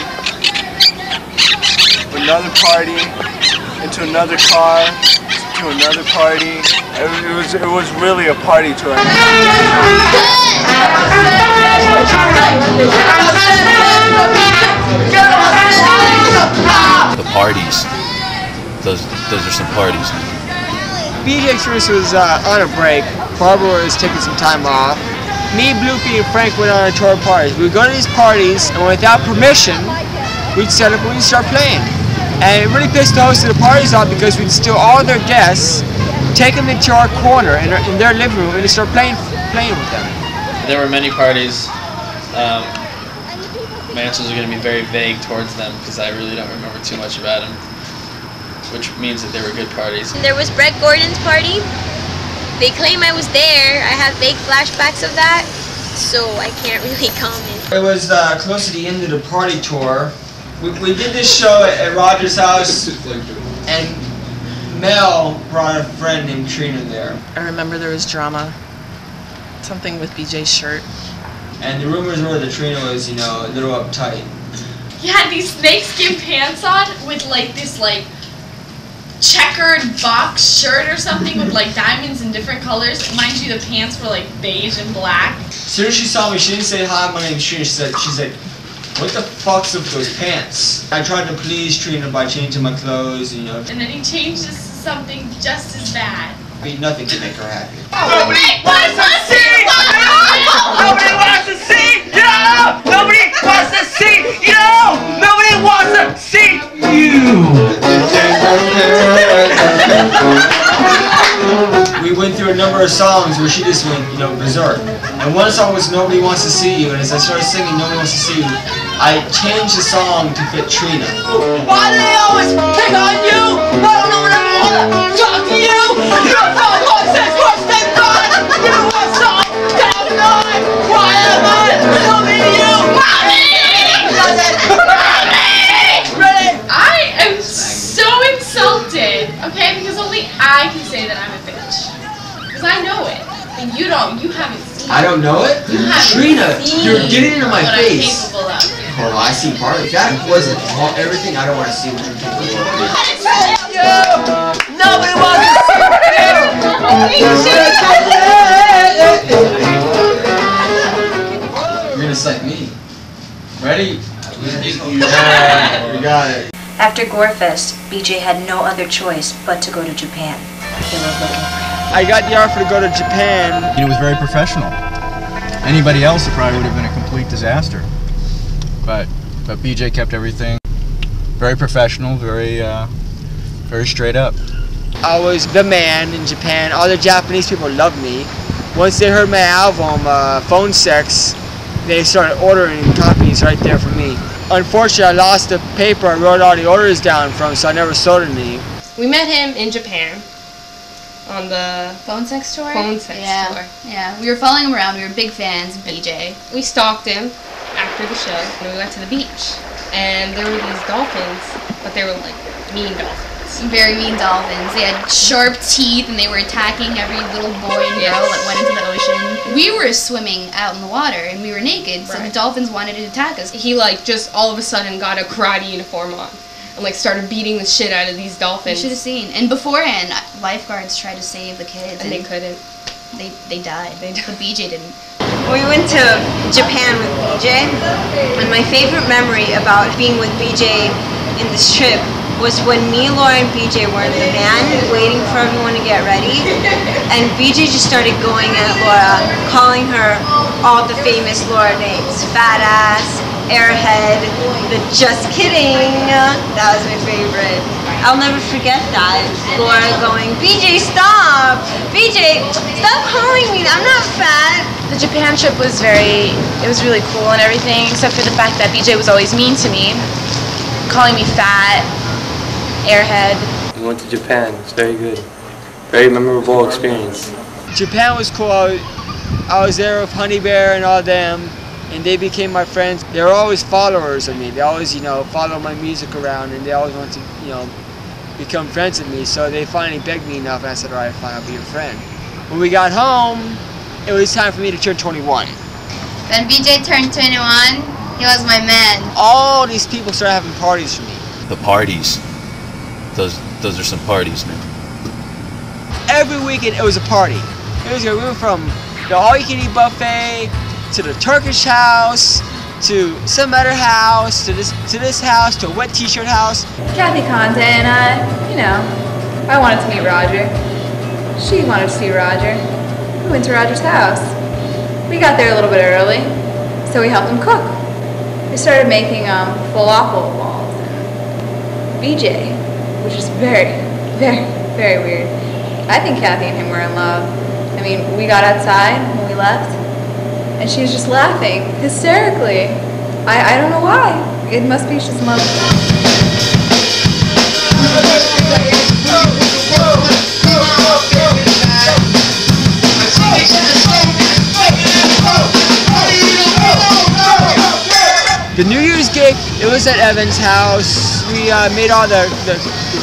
into another car to another party. It was really a party tour. The parties. Those are some parties. BJ Experience was on a break. Barbara was taking some time off. Me, Bloopy, and Frank went on a tour of parties. We would go to these parties, and without permission, we'd set up and we'd start playing. And it really pissed the host of the parties off because we'd steal all their guests, take them into our corner in their living room, and start playing with them. There were many parties. My answers are going to be very vague towards them because I really don't remember too much about them, which means that they were good parties. There was Brett Gordon's party. They claim I was there. I have vague flashbacks of that, so I can't really comment. It was close to the end of the party tour. We did this show at Roger's house, and Mel brought a friend named Trina there. I remember there was drama. Something with BJ's shirt. And the rumors were that Trina was, you know, a little uptight. He had these snakeskin pants on with like this like checkered box shirt or something with like diamonds in different colors. Mind you, the pants were like beige and black. As soon as she saw me, she didn't say hi, my name's Trina. She said, what the fuck's up with those pants? I tried to please Trina by changing my clothes, you know. And then he changed this to something just as bad. I mean, nothing to make her happy. Nobody wants to see you! Nobody wants to see you! Nobody wants to see you! Nobody wants to see you! We went through a number of songs where she just went, berserk. And one song was Nobody Wants to See You, and as I started singing Nobody Wants to See You, I changed the song to fit Trina. Why do they always pick on you? I don't know what I want to talk to you! You're so voices worse than mine! You are so damn annoying! Why am I loving you? Mommy! Ready? I am so insulted, okay? Because only I can say that I'm a bitch. Because I know it. And you don't. You haven't seen it. I don't know it? You haven't Trina, seen you're getting into my what face. I'm capable of. Oh, I see part of it. That wasn't everything. I don't want to see what you're capable of. Nobody wants to You're gonna psych me. Ready? Yeah, we got it. After Gorefest, BJ had no other choice but to go to Japan. They were looking for him. I got the offer to go to Japan. It was very professional. Anybody else, it probably would have been a complete disaster. But BJ kept everything very professional, very straight up. I was the man in Japan. All the Japanese people loved me. Once they heard my album, Phone Sex, they started ordering copies right there for me. Unfortunately, I lost the paper I wrote all the orders down from, so I never sold any. We met him in Japan on the Phone Sex tour? Phone Sex tour. Yeah, we were following him around. We were big fans of BJ. We stalked him after the show, and we went to the beach. And there were these dolphins, but they were like mean dolphins. Very mean dolphins. They had sharp teeth and they were attacking every little boy and girl that went into the ocean. We were swimming out in the water and we were naked, so the dolphins wanted to attack us. He like just all of a sudden got a karate uniform on and like started beating the shit out of these dolphins. You should have seen. And beforehand, lifeguards tried to save the kids. And they couldn't. They died. But BJ didn't. We went to Japan with BJ, and my favorite memory about being with BJ in this trip was when me, Laura, and BJ were in the van waiting for everyone to get ready, and BJ just started going at Laura, calling her all the famous Laura names. Fat ass, airhead, the just kidding. That was my favorite. I'll never forget that. Laura going, BJ, stop! BJ, stop calling me. I'm not fat. The Japan trip was it was really cool and everything, except for the fact that BJ was always mean to me, calling me fat, airhead. We went to Japan. It's very good. Very memorable experience. Japan was cool. I was there with Honey Bear and all them, and they became my friends. They were always followers of me. They always, follow my music around, and they always want to, become friends with me. So they finally begged me enough, and I said, all right, fine, I'll be your friend. When we got home, it was time for me to turn 21. When BJ turned 21, he was my man. All these people started having parties for me. The parties. Those are some parties, man. Every weekend it was a party. It was, we went from the all-you-can-eat buffet to the Turkish house to some other house to this house to a wet t-shirt house. Kathy Conte and I wanted to meet Roger. She wanted to see Roger. We went to Roger's house. We got there a little bit early, so we helped him cook. We started making falafel balls and BJ, which is very, very, very weird. I think Kathy and him were in love. I mean, we got outside when we left, and she was just laughing hysterically. I don't know why. It must be just love. The New Year's gig, it was at Evan's house. We made all the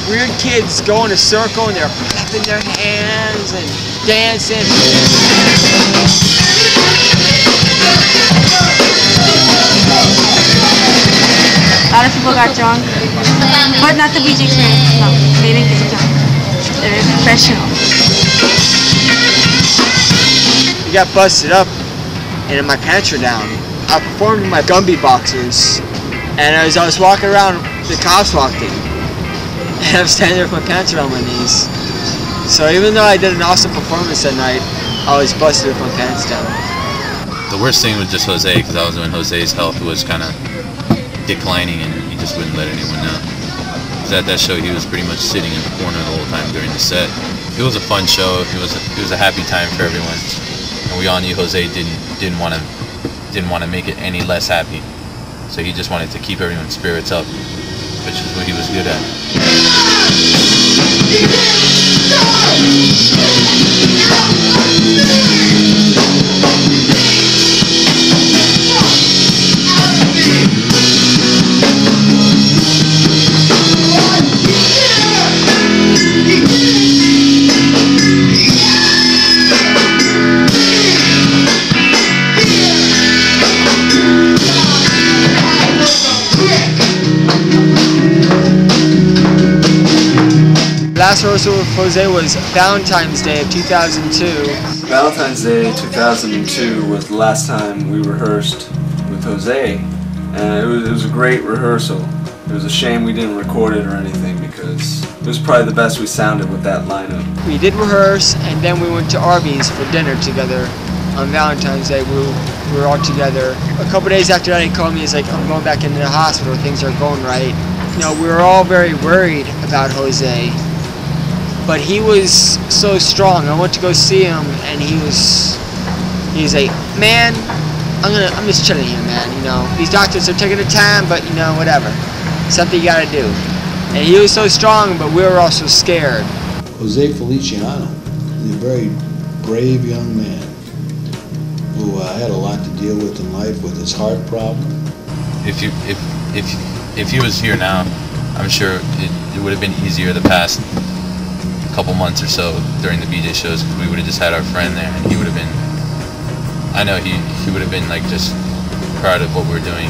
weird kids go in a circle and they're clapping their hands and dancing. A lot of people got drunk, but not the BJ experience. No, they didn't get drunk. They're professional. We got busted up and my pants were down. I performed in my Gumby boxers, and as I was walking around, the cops walked in. And I'm standing there with my pants around my knees. So even though I did an awesome performance that night, I was busted with my pants down. The worst thing was just Jose, because that was when Jose's health was kind of declining and he just wouldn't let anyone know. Because at that show he was pretty much sitting in the corner the whole time during the set. It was a fun show. It was a happy time for everyone, and we all knew Jose didn't want to make it any less happy. So he just wanted to keep everyone's spirits up, which is what he was good at. Last rehearsal with Jose was Valentine's Day of 2002. Valentine's Day 2002 was the last time we rehearsed with Jose, and it was a great rehearsal. It was a shame we didn't record it or anything because it was probably the best we sounded with that lineup. We did rehearse, and then we went to Arby's for dinner together on Valentine's Day. We were all together. A couple days after that he called me, he's like, I'm going back into the hospital, things are going right. You know, we were all very worried about Jose. But he was so strong. I went to go see him, and he was like, man, I'm just chilling here, man. You know, these doctors are taking their time, but you know, whatever. Something you gotta do. And he was so strong, but we were also scared. Jose Feliciano, he's a very brave young man who had a lot to deal with in life with his heart problem. If he was here now, I'm sure it would have been easier the past couple months or so during the BJ shows, because we would have just had our friend there, and he would have been, I know he would have been like just proud of what we're doing.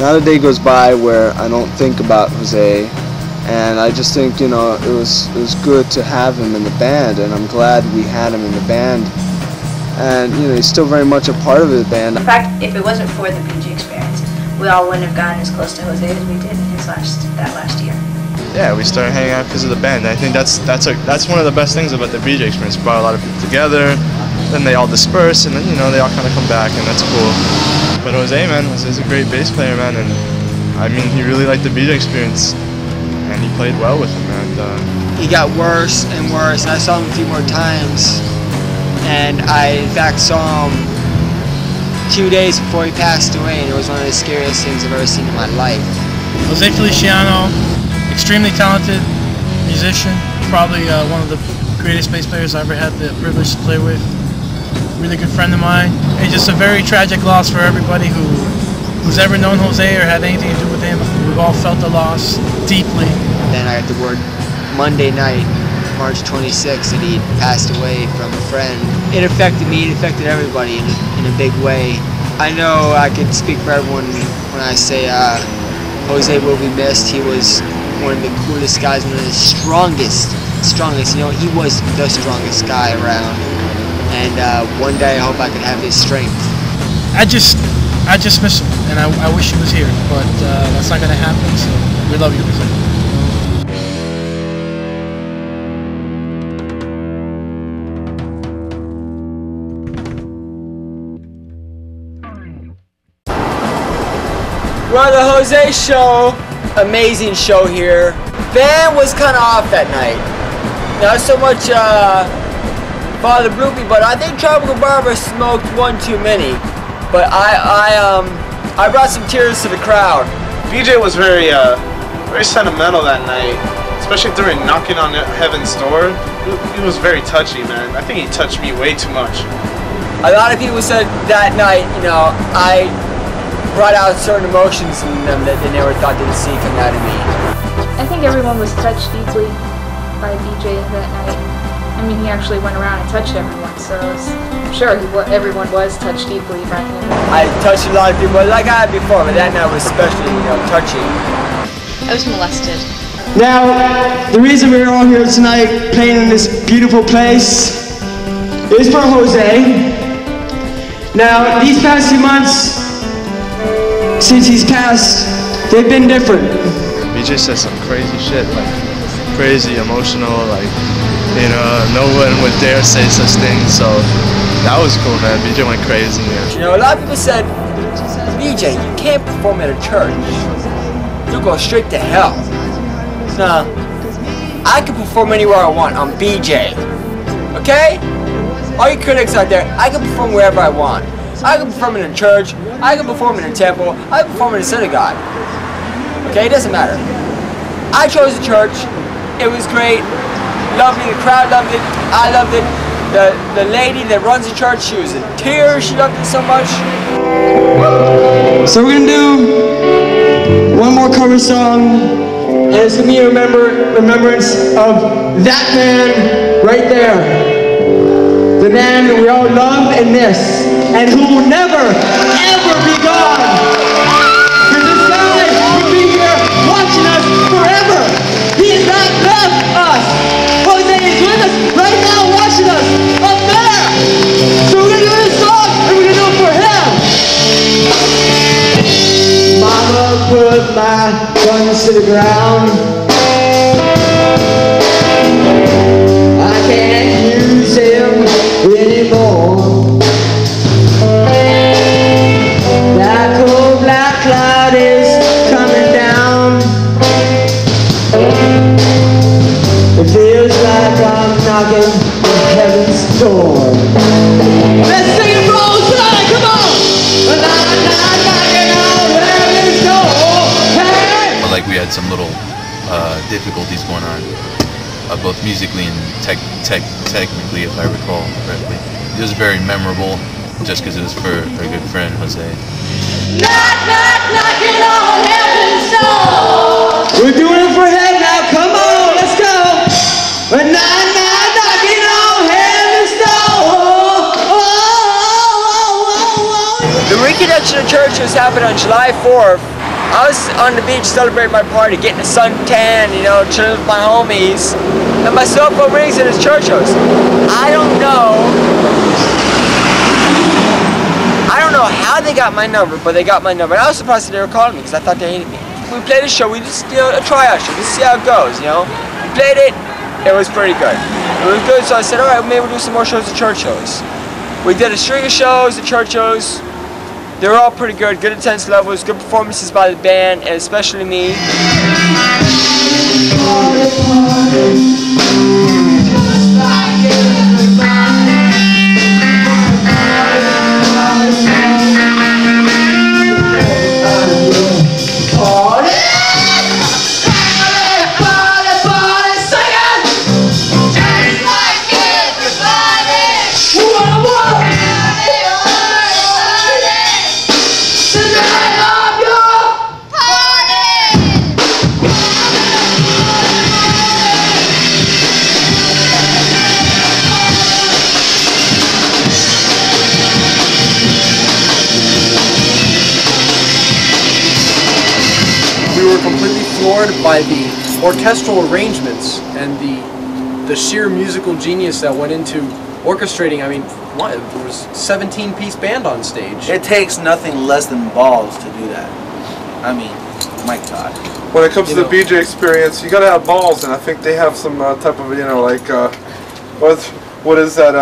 Not a day goes by where I don't think about Jose, and I just think, you know, it was good to have him in the band, and I'm glad we had him in the band. And you know, he's still very much a part of the band. In fact, if it wasn't for the BJ experience, we all wouldn't have gotten as close to Jose as we did in that last year. Yeah, we started hanging out because of the band. I think that's one of the best things about the BJ experience. It brought a lot of people together, then they all disperse, and then, you know, they all kind of come back, and that's cool. But Jose, man, Jose's a great bass player, man, and I mean, he really liked the BJ experience, and he played well with him, and he got worse and worse, and I saw him a few more times, and I, in fact, saw him 2 days before he passed away, and it was one of the scariest things I've ever seen in my life. Jose Feliciano, extremely talented musician, probably one of the greatest bass players I ever had the privilege to play with. Really good friend of mine. It's just a very tragic loss for everybody who's ever known Jose or had anything to do with him. We've all felt the loss deeply. Then I got the word Monday night, March 26th, that he passed away from a friend. It affected me, it affected everybody in a big way. I know I could speak for everyone when I say Jose will be missed. He was one of the coolest guys, one of the strongest. You know, he was the strongest guy around. And one day I hope I could have his strength. I just miss him, and I wish he was here, but that's not gonna happen. So we love you, Jose. We're on the Jose show. Amazing show here. Band was kind of off that night. Not so much Father Bloopy, but I think Tropical Barber smoked one too many. But I brought some tears to the crowd. BJ was very sentimental that night, especially during knocking on Heaven's door. He was very touchy, man. I think he touched me way too much. A lot of people said that night, you know, I brought out certain emotions in them that they never thought they'd see come out of me. I think everyone was touched deeply by BJ that night. I mean, he actually went around and touched everyone, so I'm sure everyone was touched deeply by him. I touched a lot of people like I had before, but that night was especially, you know, touching. I was molested. Now, the reason we're all here tonight playing in this beautiful place is for Jose. Now, these past few months, since he's passed, they've been different. BJ said some crazy shit, like crazy, emotional, like You know, no one would dare say such things, so that was cool, man. BJ went crazy. Yeah. You know, a lot of people said, BJ, you can't perform at a church. You'll go straight to hell. Nah, I can perform anywhere I want. I'm BJ. Okay? All you critics out there, I can perform wherever I want. I can perform in a church, I can perform in a temple, I can perform in a synagogue. Okay, it doesn't matter. I chose the church, it was great, lovely, the crowd loved it, I loved it. The lady that runs the church, she was in tears, she loved it so much. So we're gonna do one more cover song, and it's gonna be a remembrance of that man right there. The man that we all love and miss, and who will never, ever be gone. Because this guy will be here watching us forever. He has not left us. Jose is with us right now watching us up there. So we're going to do this song, and we're going to do it for him. Mama put my guns to the ground. I can't use him anymore. That cold black cloud is coming down. It feels like I'm knocking on heaven's door. Let's sing it for old time, come on! Knocking on heaven's door. Hey! Like we had some little difficulties going on, both musically and technically, if I recall correctly. It was very memorable, just because it was for a good friend, Jose. Knock, knock, knocking on heaven's door. We're doing it for him now, come on, let's go! Knock, knock, knocking on heaven's door. The reconnection of churches happened on July 4th. I was on the beach celebrating my party, getting a suntan, you know, chilling with my homies. And my cell phone rings and it's church host. I don't know how they got my number, but they got my number. And I was surprised that they were calling me because I thought they hated me. We played a show, we just, you know, a tryout show, just see how it goes, you know. We played it, it was pretty good. It was good, so I said, all right, maybe we'll do some more shows at church shows. We did a string of shows at church shows. They were all pretty good, good attendance levels, good performances by the band, and especially me. Completely floored by the orchestral arrangements and the sheer musical genius that went into orchestrating. I mean, what, there was a 17-piece band on stage. It takes nothing less than balls to do that. I mean, my God. When it comes to the BJ experience, you gotta have balls, and I think they have some type of, you know, like what is that?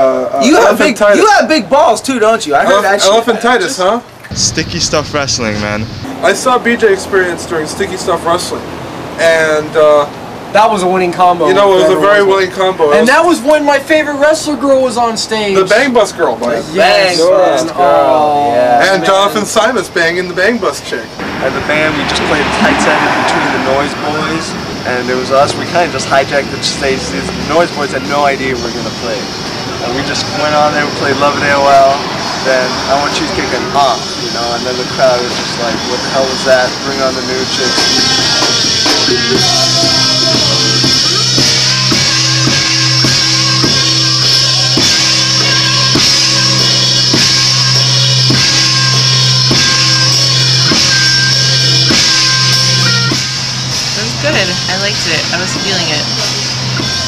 You have big balls too, don't you? I heard that shit. Elephantitis, huh? Sticky Stuff Wrestling, man. I saw BJ Experience during Sticky Stuff Wrestling, and that was a winning combo. You know, it was a very winning combo. And that was when my favorite wrestler girl was on stage. The Bang Bus girl, buddy. Yes, Bang Bus girl. Yeah. And Jonathan Simon's banging the Bang Bus chick. At the band, we just played tight-sided between the Noise Boys, and it was us. We kind of just hijacked the stage. The Noise Boys had no idea we were going to play. And we just went on there, we played Love It AOL, then I Want Cheesecake and you know, and then the crowd was just like, what the hell was that? Bring on the new It was good. I liked it. I was feeling it.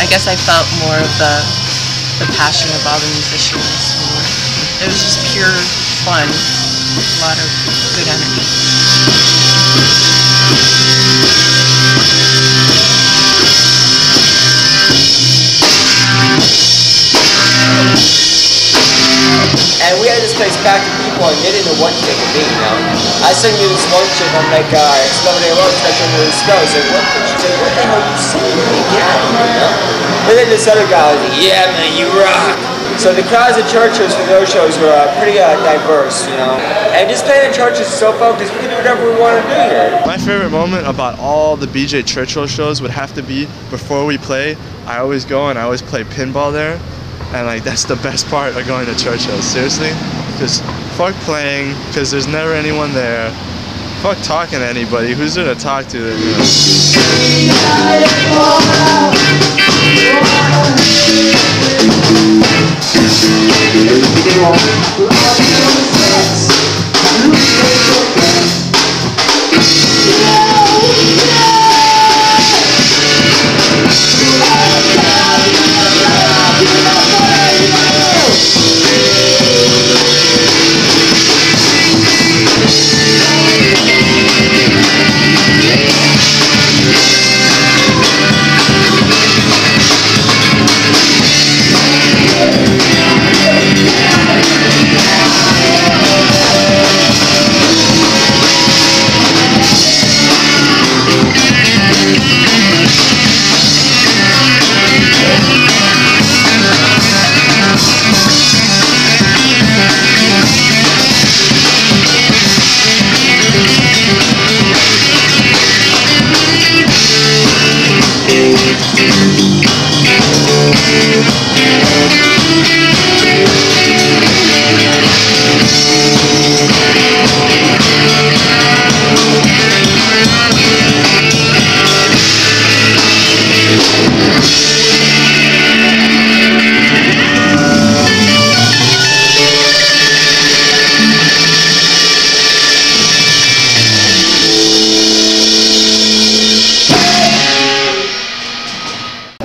I guess I felt more of the passion of all the musicians. It was just pure fun. A lot of good energy. packed of people and they didn't know what to think of me, you know. I sent you this one chick, I'm like, it's 11 a.m. road, especially when this goes. Like, what the hell are you saying? Get out of here, you know? And then this other guy was like, yeah, man, you rock. So the crowds at churches for those shows were pretty diverse, you know. And just playing at churches is so focused, we can do whatever we want to do here. My favorite moment about all the BJ Churchill shows would have to be before we play. I always go and I always play pinball there. And like that's the best part of going to Churchill, seriously. Because fuck playing, because there's never anyone there. Fuck talking to anybody, who's there to talk to? You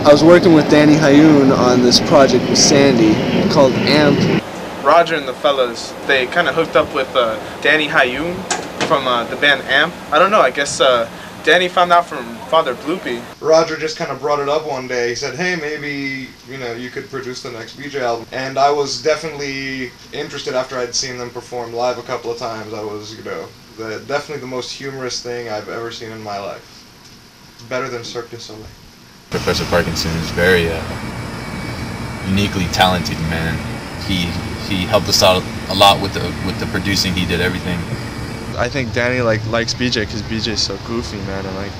I was working with Danny Hayoun on this project with Sandy called AMP. Roger and the fellas, they kind of hooked up with Danny Hayoun from the band AMP. I don't know, I guess Danny found out from Father Bloopy. Roger just kind of brought it up one day. He said, hey, maybe, you know, you could produce the next BJ album. And I was definitely interested after I'd seen them perform live a couple of times. I was, you know, definitely the most humorous thing I've ever seen in my life. Better than Cirque du Soleil. Professor Parkinson is very uniquely talented, man. He helped us out a lot with the producing. He did everything. I think Danny likes BJ because BJ's so goofy, man, and like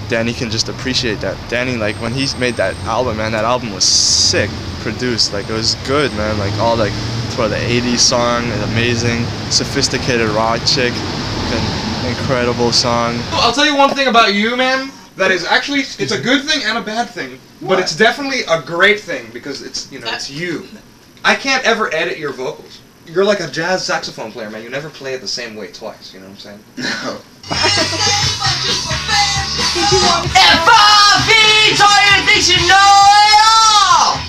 Danny can just appreciate that. Danny, like when he made that album, man, that album was sick produced. Like it was good, man. Like all like for the '80s song, an amazing, sophisticated rock chick, an incredible song. I'll tell you one thing about you, man. That is actually, it's a good thing and a bad thing, but it's definitely a great thing because it's, you know, it's you. I can't ever edit your vocals. You're like a jazz saxophone player, man. You never play it the same way twice, you know what I'm saying? No. FRV, tell you think you know it all!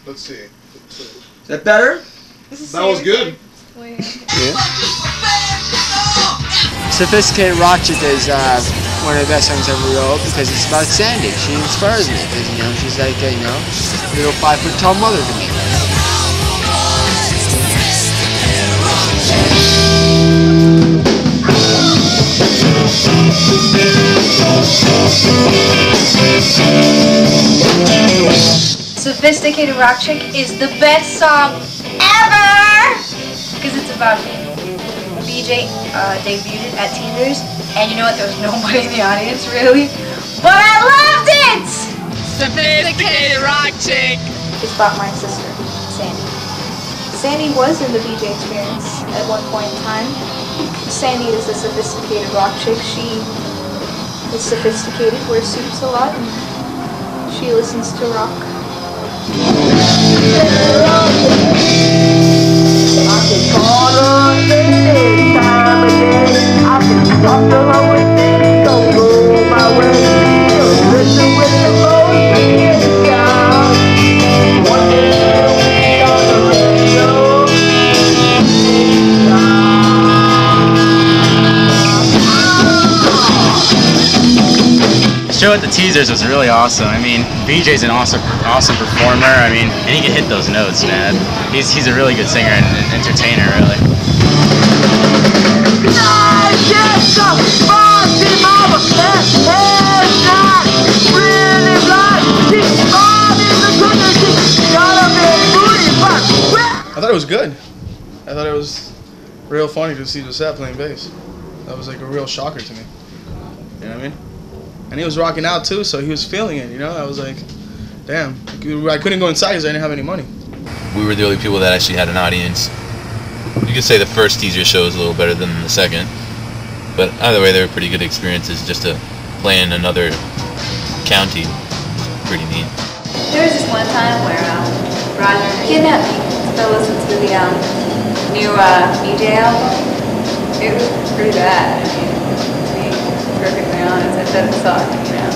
Let's see. Is that better? That was good. Yeah. Sophisticated Rock Chick is one of the best songs I ever wrote because it's about Sandy. She inspires me because, you know, she's like a, you know, little 5-foot-tall mother to me. Sophisticated Rock Chick is the best song ever because it's about BJ debuted at Teasers, and you know what, there was nobody in the audience really, but I loved it! Sophisticated Rock Chick! It's about my sister, Sandy. Sandy was in the BJ Experience at one point in time. Sandy is a sophisticated rock chick. She is sophisticated, wears suits a lot, and she listens to rock. show at the Teasers was really awesome. I mean, BJ's an awesome performer. I mean, and he can hit those notes, man. He's a really good singer and entertainer, really. I thought it was good. I thought it was real funny to see Josette playing bass. That was like a real shocker to me. You know what I mean? And he was rocking out too, so he was feeling it, you know? I was like, damn. I couldn't go inside because I didn't have any money. We were the only people that actually had an audience. You could say the first teaser show was a little better than the second. But either way, they were pretty good experiences. Just to play in another county was pretty neat. There was this one time where Roger kidnapped me to go listen to the new BJ album. It was pretty bad. I mean, to be perfectly honest, I thought it sucked, you know.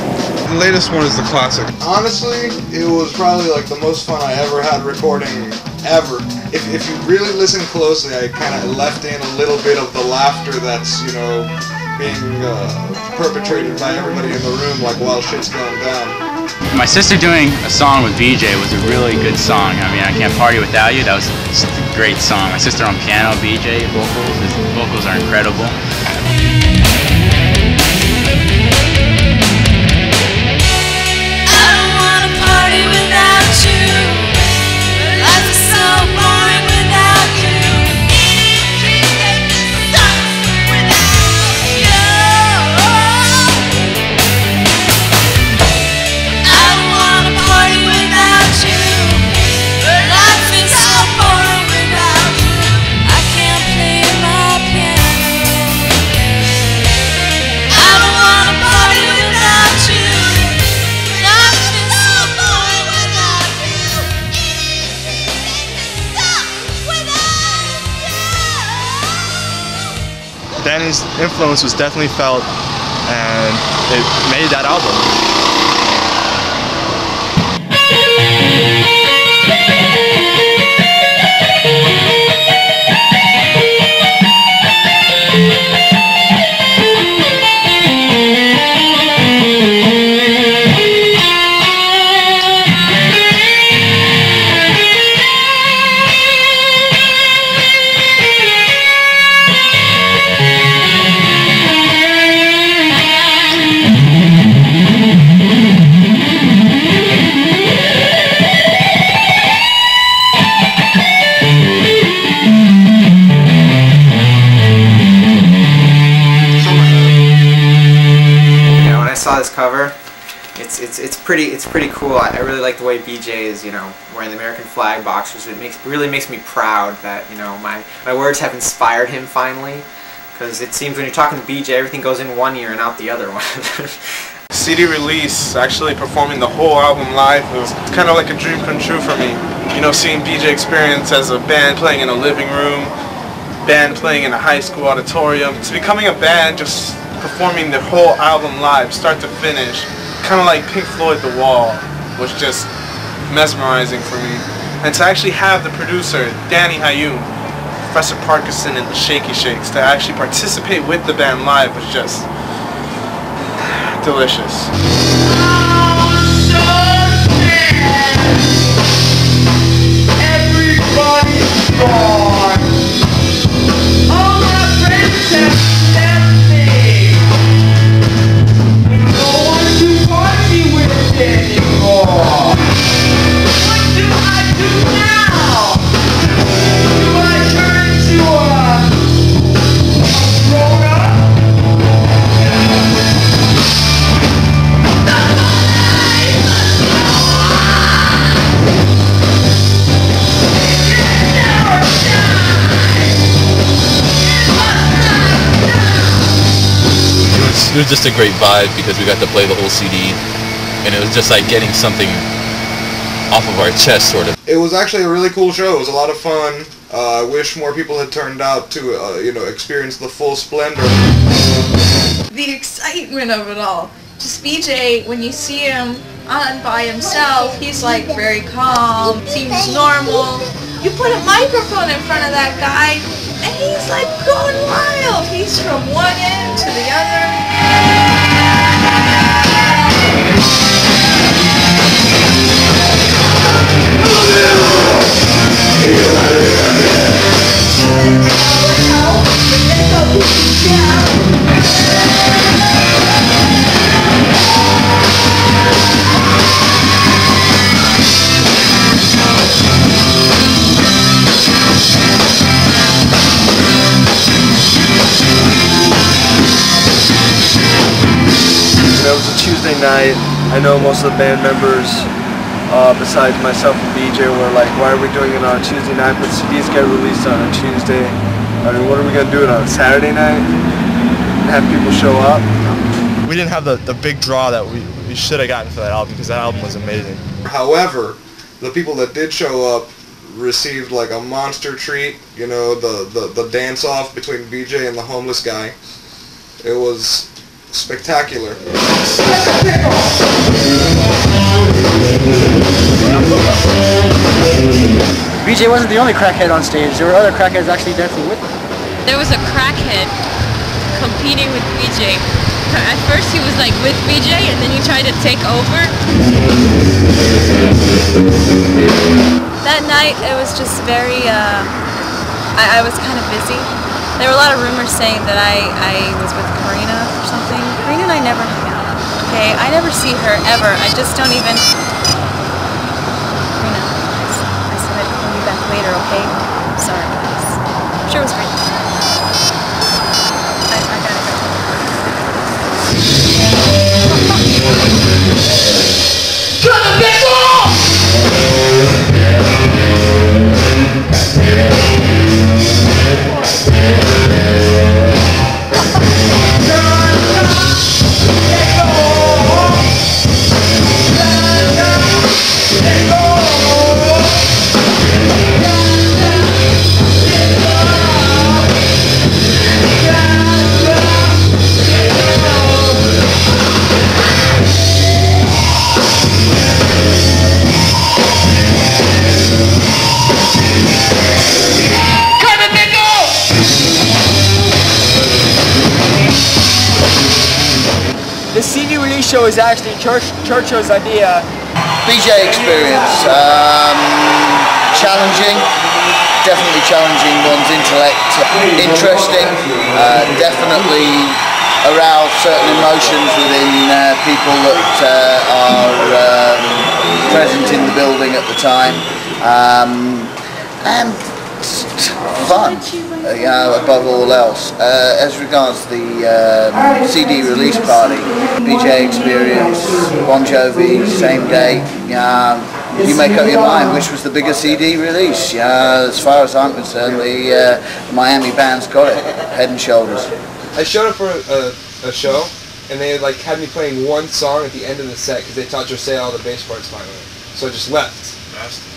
The latest one is the classic. Honestly, it was probably like the most fun I ever had recording ever. If you really listen closely, I kind of left in a little bit of the laughter that's, you know, being perpetrated by everybody in the room, like while shit's going down. My sister doing a song with BJ was a really good song. I mean, I Can't Party Without You, that was just a great song. My sister on piano, BJ vocals, his vocals are incredible. Danny's influence was definitely felt, and it made that album. Cover, it's pretty cool. I really like the way BJ is, you know, wearing the American flag boxers. It really makes me proud that, you know, my words have inspired him finally, because it seems when you're talking to BJ, everything goes in one ear and out the other one. CD release, actually performing the whole album live, it was kind of like a dream come true for me. You know, seeing BJ experience as a band playing in a living room, band playing in a high school auditorium, to becoming a band just performing the whole album live, start to finish, kind of like Pink Floyd The Wall, was just mesmerizing for me. And to actually have the producer, Danny Hayum, Professor Parkinson and the Shaky Shakes, to actually participate with the band live was just delicious. Everybody's gone. All my friends have left me. No one to party with anymore. What do I do now? Do I turn into a grown-up? It was just a great vibe because we got to play the whole CD, and it was just like getting something off of our chest, sort of. It was actually a really cool show. It was a lot of fun. I wish more people had turned out to, you know, experience the full splendor. The excitement of it all. Just BJ, when you see him on by himself, he's like very calm, seems normal. You put a microphone in front of that guy, and he's like going wild. He's from one end to the other. night. I know most of the band members, besides myself and BJ, were like, why are we doing it on a Tuesday night, but CDs get released on a Tuesday? I mean, what are we going to do it on a Saturday night and have people show up? We didn't have the big draw that we should have gotten for that album, because that album was amazing. However, the people that did show up received like a monster treat, you know, the dance-off between BJ and the homeless guy. It was spectacular. BJ wasn't the only crackhead on stage. There were other crackheads actually dancing with him. There was a crackhead competing with BJ. At first he was like with BJ, and then he tried to take over. That night it was just very, I was kind of busy. There were a lot of rumors saying that I was with Karina or something. Karina and I never hang out, okay? I never see her ever. I just don't even... Karina, I said I'd call you back later, okay? Sorry, guys. I'm sure it was great. I gotta go. Gonna get off! The CD release show is actually Churchill's idea. BJ experience, challenging, definitely challenging one's intellect, interesting, definitely arouse certain emotions within people that are present in the building at the time, and fun, above all else. As regards the CD release party, BJ Experience, Bon Jovi, same day, you make up your mind which was the bigger CD release. As far as I'm concerned, the Miami band's got it, head and shoulders. I showed up for a show, and they like had me playing one song at the end of the set because they taught Jose all the bass parts finally. So I just left. Bastards.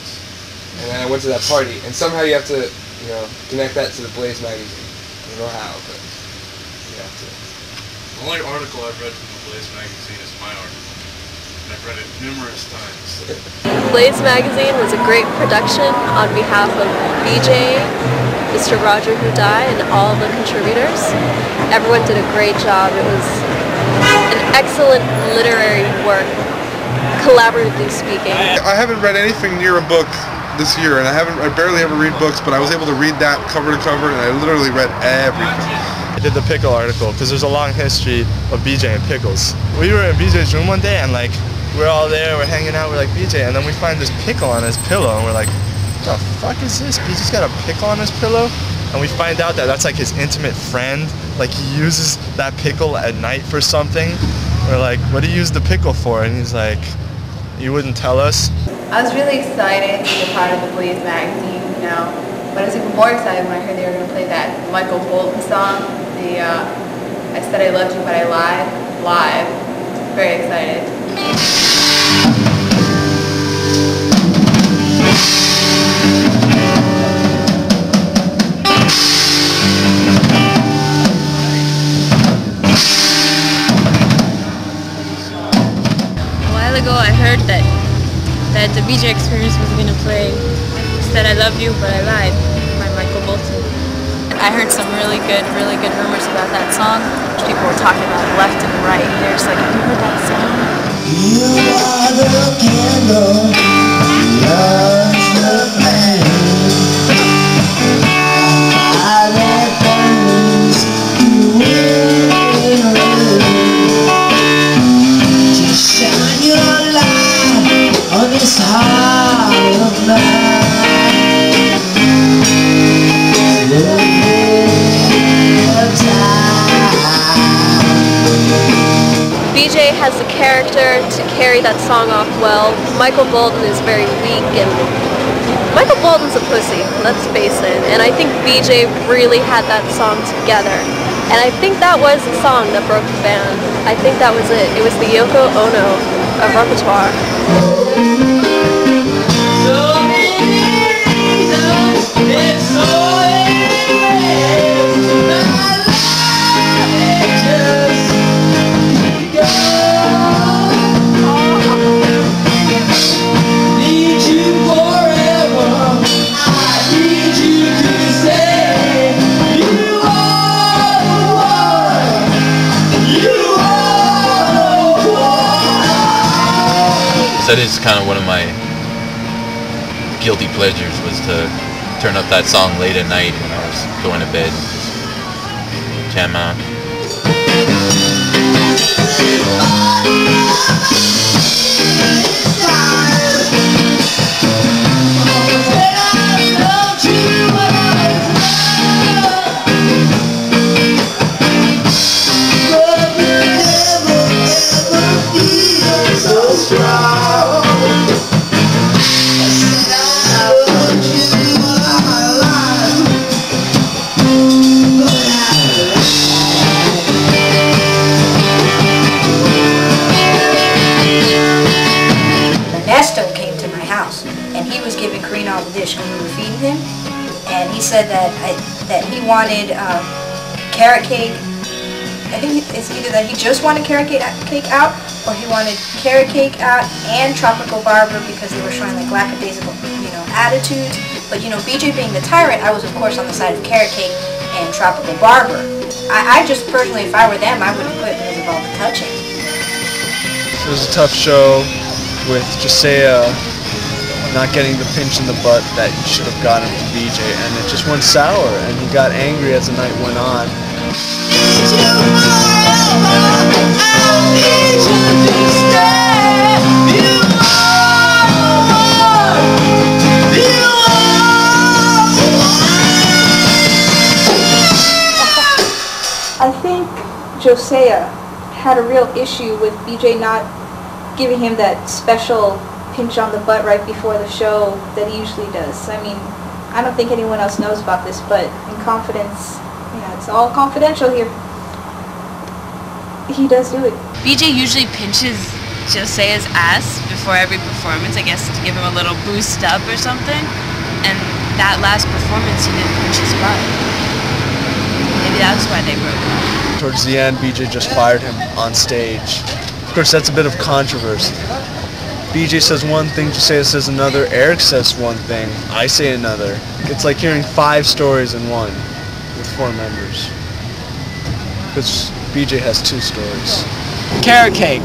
And then I went to that party, and somehow you have to, you know, connect that to the Blaze magazine. I don't know how, but you have to. The only article I've read from the Blaze magazine is my article. And I've read it numerous times. Blaze magazine was a great production on behalf of BJ, Mr. Roger Who Died, and all of the contributors. Everyone did a great job. It was an excellent literary work, collaboratively speaking. I haven't read anything near a book this year, and I barely ever read books, but I was able to read that cover to cover, and I literally read everything. I did the pickle article because there's a long history of BJ and pickles. We were in BJ's room one day, and like we're all there, we're hanging out, we're like BJ, and then we find this pickle on his pillow, and we're like, what the fuck is this? BJ's got a pickle on his pillow? And we find out that that's like his intimate friend. Like he uses that pickle at night for something. We're like, what do you use the pickle for? And he's like, you wouldn't tell us? I was really excited to be a part of the Blaze magazine, you know, but I was even more excited when I heard they were going to play that Michael Bolton song, the I Said I Loved You But I Lied, live. Very excited. A while ago I heard that the BJ Experience was going to play Said I Love You But I Lied by Michael Bolton. I heard some really good rumors about that song, which people were talking about left and right. They're just like, have you heard that song? You are the candle, love's the flame. I that burns you in to shine your light on this heart of mine. BJ has has the character to carry that song off well. Michael Bolton is very weak, and Michael Bolton's a pussy, let's face it. And I think BJ really had that song together. And I think that was the song that broke the band. I think that was it. It was the Yoko Ono of repertoire. That is kind of one of my guilty pleasures, was to turn up that song late at night when I was going to bed and just jam out. He said that he wanted carrot cake. I think it's either that he just wanted carrot cake out, or he wanted carrot cake out and Tropical Barber because they were showing like lackadaisical, attitudes. But BJ being the tyrant, I was of course on the side of carrot cake and Tropical Barber. I just personally, if I were them, I wouldn't put because of all the touching. It was a tough show with Josiah not getting the pinch in the butt that he should have gotten from BJ, and it just went sour, and he got angry as the night went on. I think Josiah had a real issue with BJ not giving him that special pinch on the butt right before the show that he usually does. I mean, I don't think anyone else knows about this, but in confidence, it's all confidential here. He does do it. BJ usually pinches Josiah's ass before every performance, I guess to give him a little boost up or something. And that last performance, he didn't pinch his butt. Maybe that's why they broke up. Towards the end, BJ just fired him on stage. Of course, that's a bit of controversy. BJ says one thing, Josiah says another, Eric says one thing, I say another. It's like hearing 5 stories in one with 4 members. Because BJ has 2 stories. Carrot cake.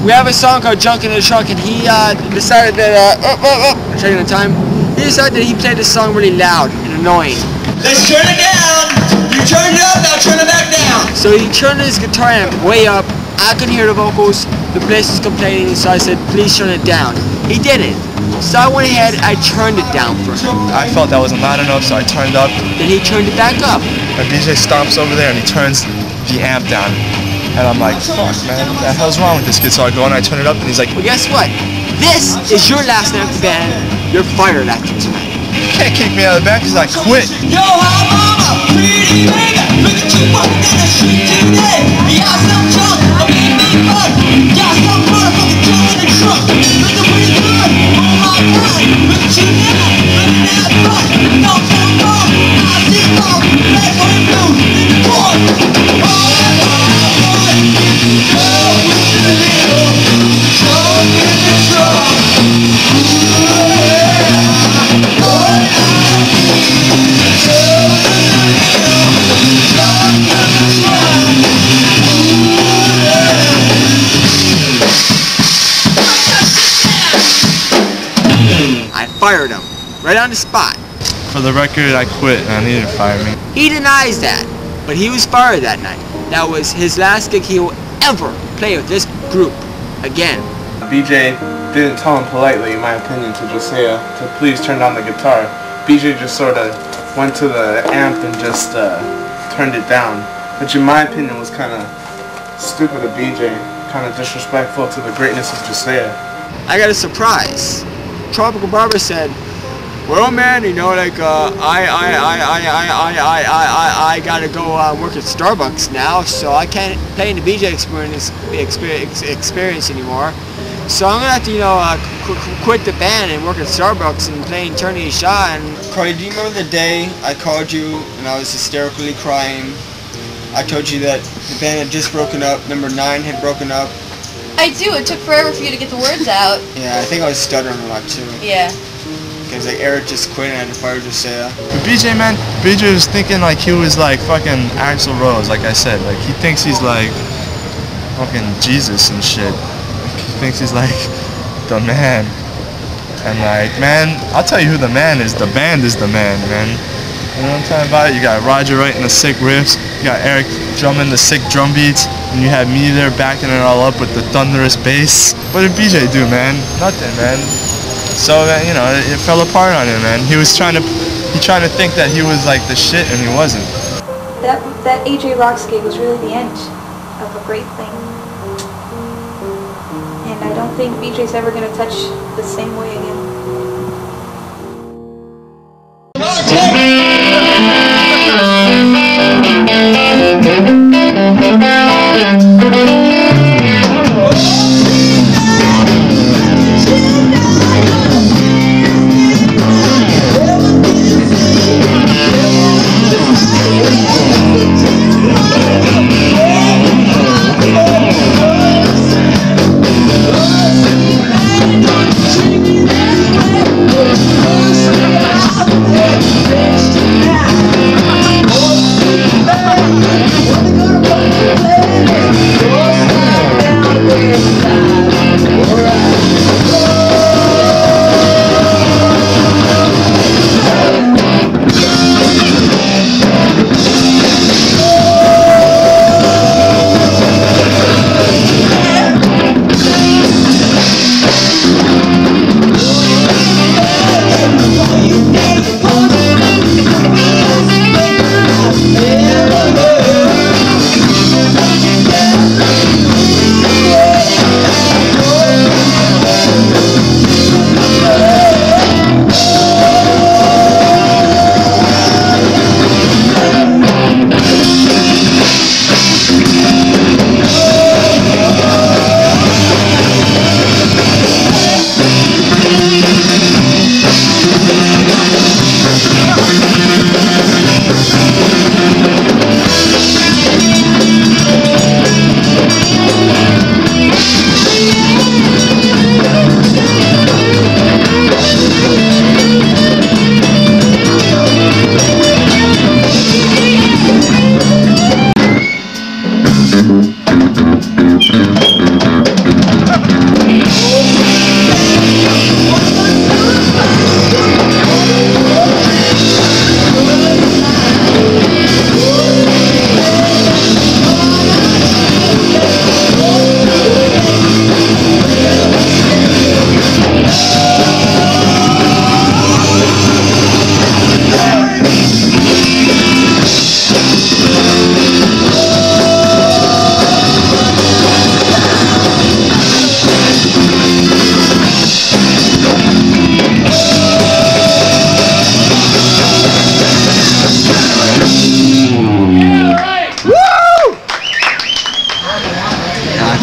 We have a song called Junk in the Trunk, and he decided that, I'm checking the time, he decided that he played this song really loud and annoying. Let's turn it down! You turned it up, now turn it back down! So he turned his guitar amp way up. I could hear the vocals, the place was complaining, so I said, please turn it down. He didn't. So I went ahead, I turned it down for him. I felt that wasn't loud enough, so I turned up. Then he turned it back up. And BJ stomps over there and he turns the amp down. And I'm like, fuck, man, what the hell's wrong with this kid? So I go and I turn it up and he's like, well, guess what? This is your last night of the band. You're fired after tonight. You can't kick me out of the band because I quit. Yo, hi mama, pretty baby, look at you walking down the street today. Y'all some junk, I'm eating me bug. Y'all some motherfucking junk in the trunk. Looking pretty good, oh my god. Look at you now, looking at that butt. No time wrong, I see wrong. Black on the blues, in the corn. All I want, girl with the little junk in the trunk. I fired him, right on the spot. For the record, I quit and he didn't fire me. He denies that, but he was fired that night. That was his last gig he will ever play with this group again. BJ didn't tell him politely, in my opinion, to Josiah to please turn down the guitar. BJ just sort of went to the amp and just turned it down, which in my opinion was kind of stupid of BJ, kind of disrespectful to the greatness of Giselle. I got a surprise. Tropical Barber said, "Well, man, you know, like I gotta go work at Starbucks now, so I can't play in the BJ experience anymore. So I'm gonna have to, you know, quit the band and work at Starbucks and play in Turning Shaw." And Cardi, do you remember the day I called you and I was hysterically crying? I told you that the band had just broken up. Number 9 had broken up. I do. It took forever for you to get the words out. Yeah, I think I was stuttering a lot too. Yeah. Because like Eric just quit and I had to fire Josiah. BJ, man, BJ was thinking like he was like fucking Axl Rose, like I said. Like he thinks he's like fucking Jesus and shit. He thinks he's like the man. And like, man, I'll tell you who the man is. The band is the man, man. You know what I'm talking about? You got Roger writing the sick riffs, you got Eric drumming the sick drum beats, and you had me there backing it all up with the thunderous bass. What did BJ do, man? Nothing, man. So, you know, it fell apart on him, man. He tried to think that he was like the shit, and he wasn't. That AJ Rocks gig was really the end of a great thing. And I don't think BJ's ever going to touch the same way again.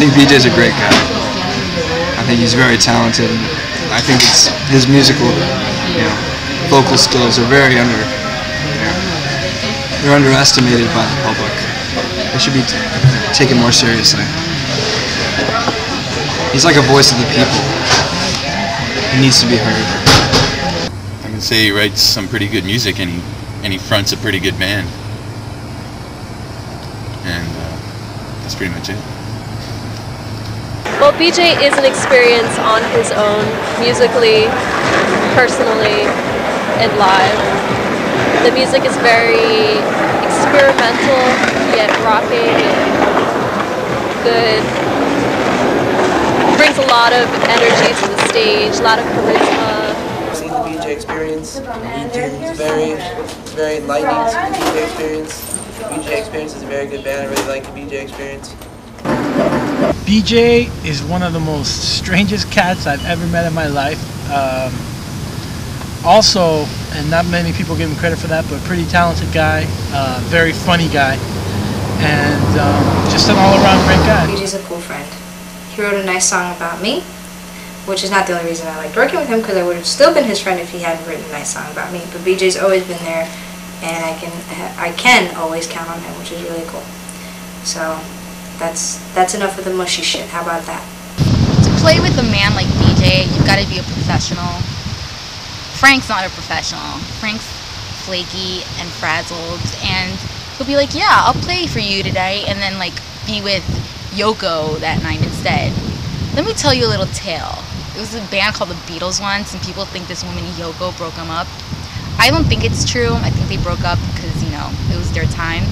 I think BJ's a great guy. I think he's very talented. I think his musical, vocal skills are very they're underestimated by the public. They should be taken more seriously. He's like a voice of the people. He needs to be heard. I can say he writes some pretty good music and he fronts a pretty good band. And that's pretty much it. Well, BJ is an experience on his own, musically, personally, and live. The music is very experimental, yet rocking and good. Brings a lot of energy to the stage, a lot of charisma. I've seen the BJ experience. It's very enlightening to see the BJ experience. BJ experience is a very good band. I really like the BJ experience. BJ is one of the most strangest cats I've ever met in my life. Also, and not many people give him credit for that, but pretty talented guy, very funny guy, and just an all-around great guy. BJ's a cool friend. He wrote a nice song about me, which is not the only reason I liked working with him, because I would have still been his friend if he hadn't written a nice song about me. But BJ's always been there, and I can always count on him, which is really cool. So that's enough of the mushy shit. How about that? To play with a man like BJ, you've got to be a professional. Frank's not a professional. Frank's flaky and frazzled, and he'll be like, yeah, I'll play for you today, and then like be with Yoko that night instead. Let me tell you a little tale. It was a band called the Beatles once, and people think this woman Yoko broke them up. I don't think it's true. I think they broke up because, you know, it was their time.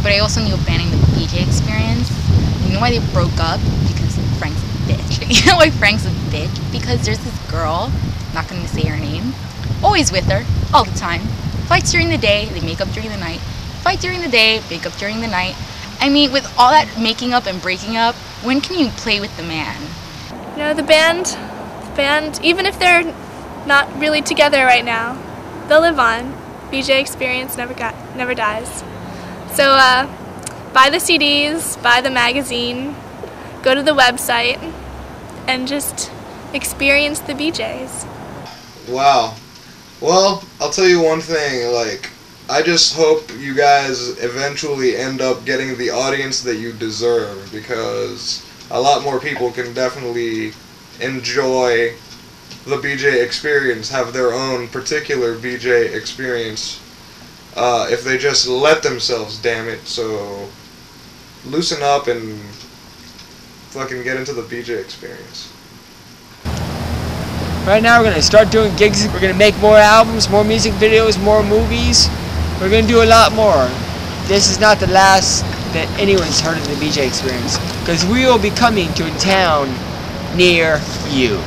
But I also knew a band named the BJ Experience. You know why they broke up? Because Frank's a bitch. You know why Frank's a bitch? Because there's this girl, not going to say her name, always with her, all the time. Fights during the day, they make up during the night. Fight during the day, make up during the night. I mean, with all that making up and breaking up, when can you play with the man? You know, the band, even if they're not really together right now, they'll live on. BJ Experience never dies. So buy the CDs, buy the magazine, go to the website, and just experience the BJs. Wow. Well, I'll tell you one thing, like, I just hope you guys eventually end up getting the audience that you deserve, because a lot more people can definitely enjoy the BJ Experience, have their own particular BJ Experience, if they just let themselves, damn it. So loosen up and fucking get into the BJ Experience. Right now we're going to start doing gigs. We're going to make more albums, more music videos, more movies. We're going to do a lot more. This is not the last that anyone's heard of the BJ Experience, because we will be coming to a town near you.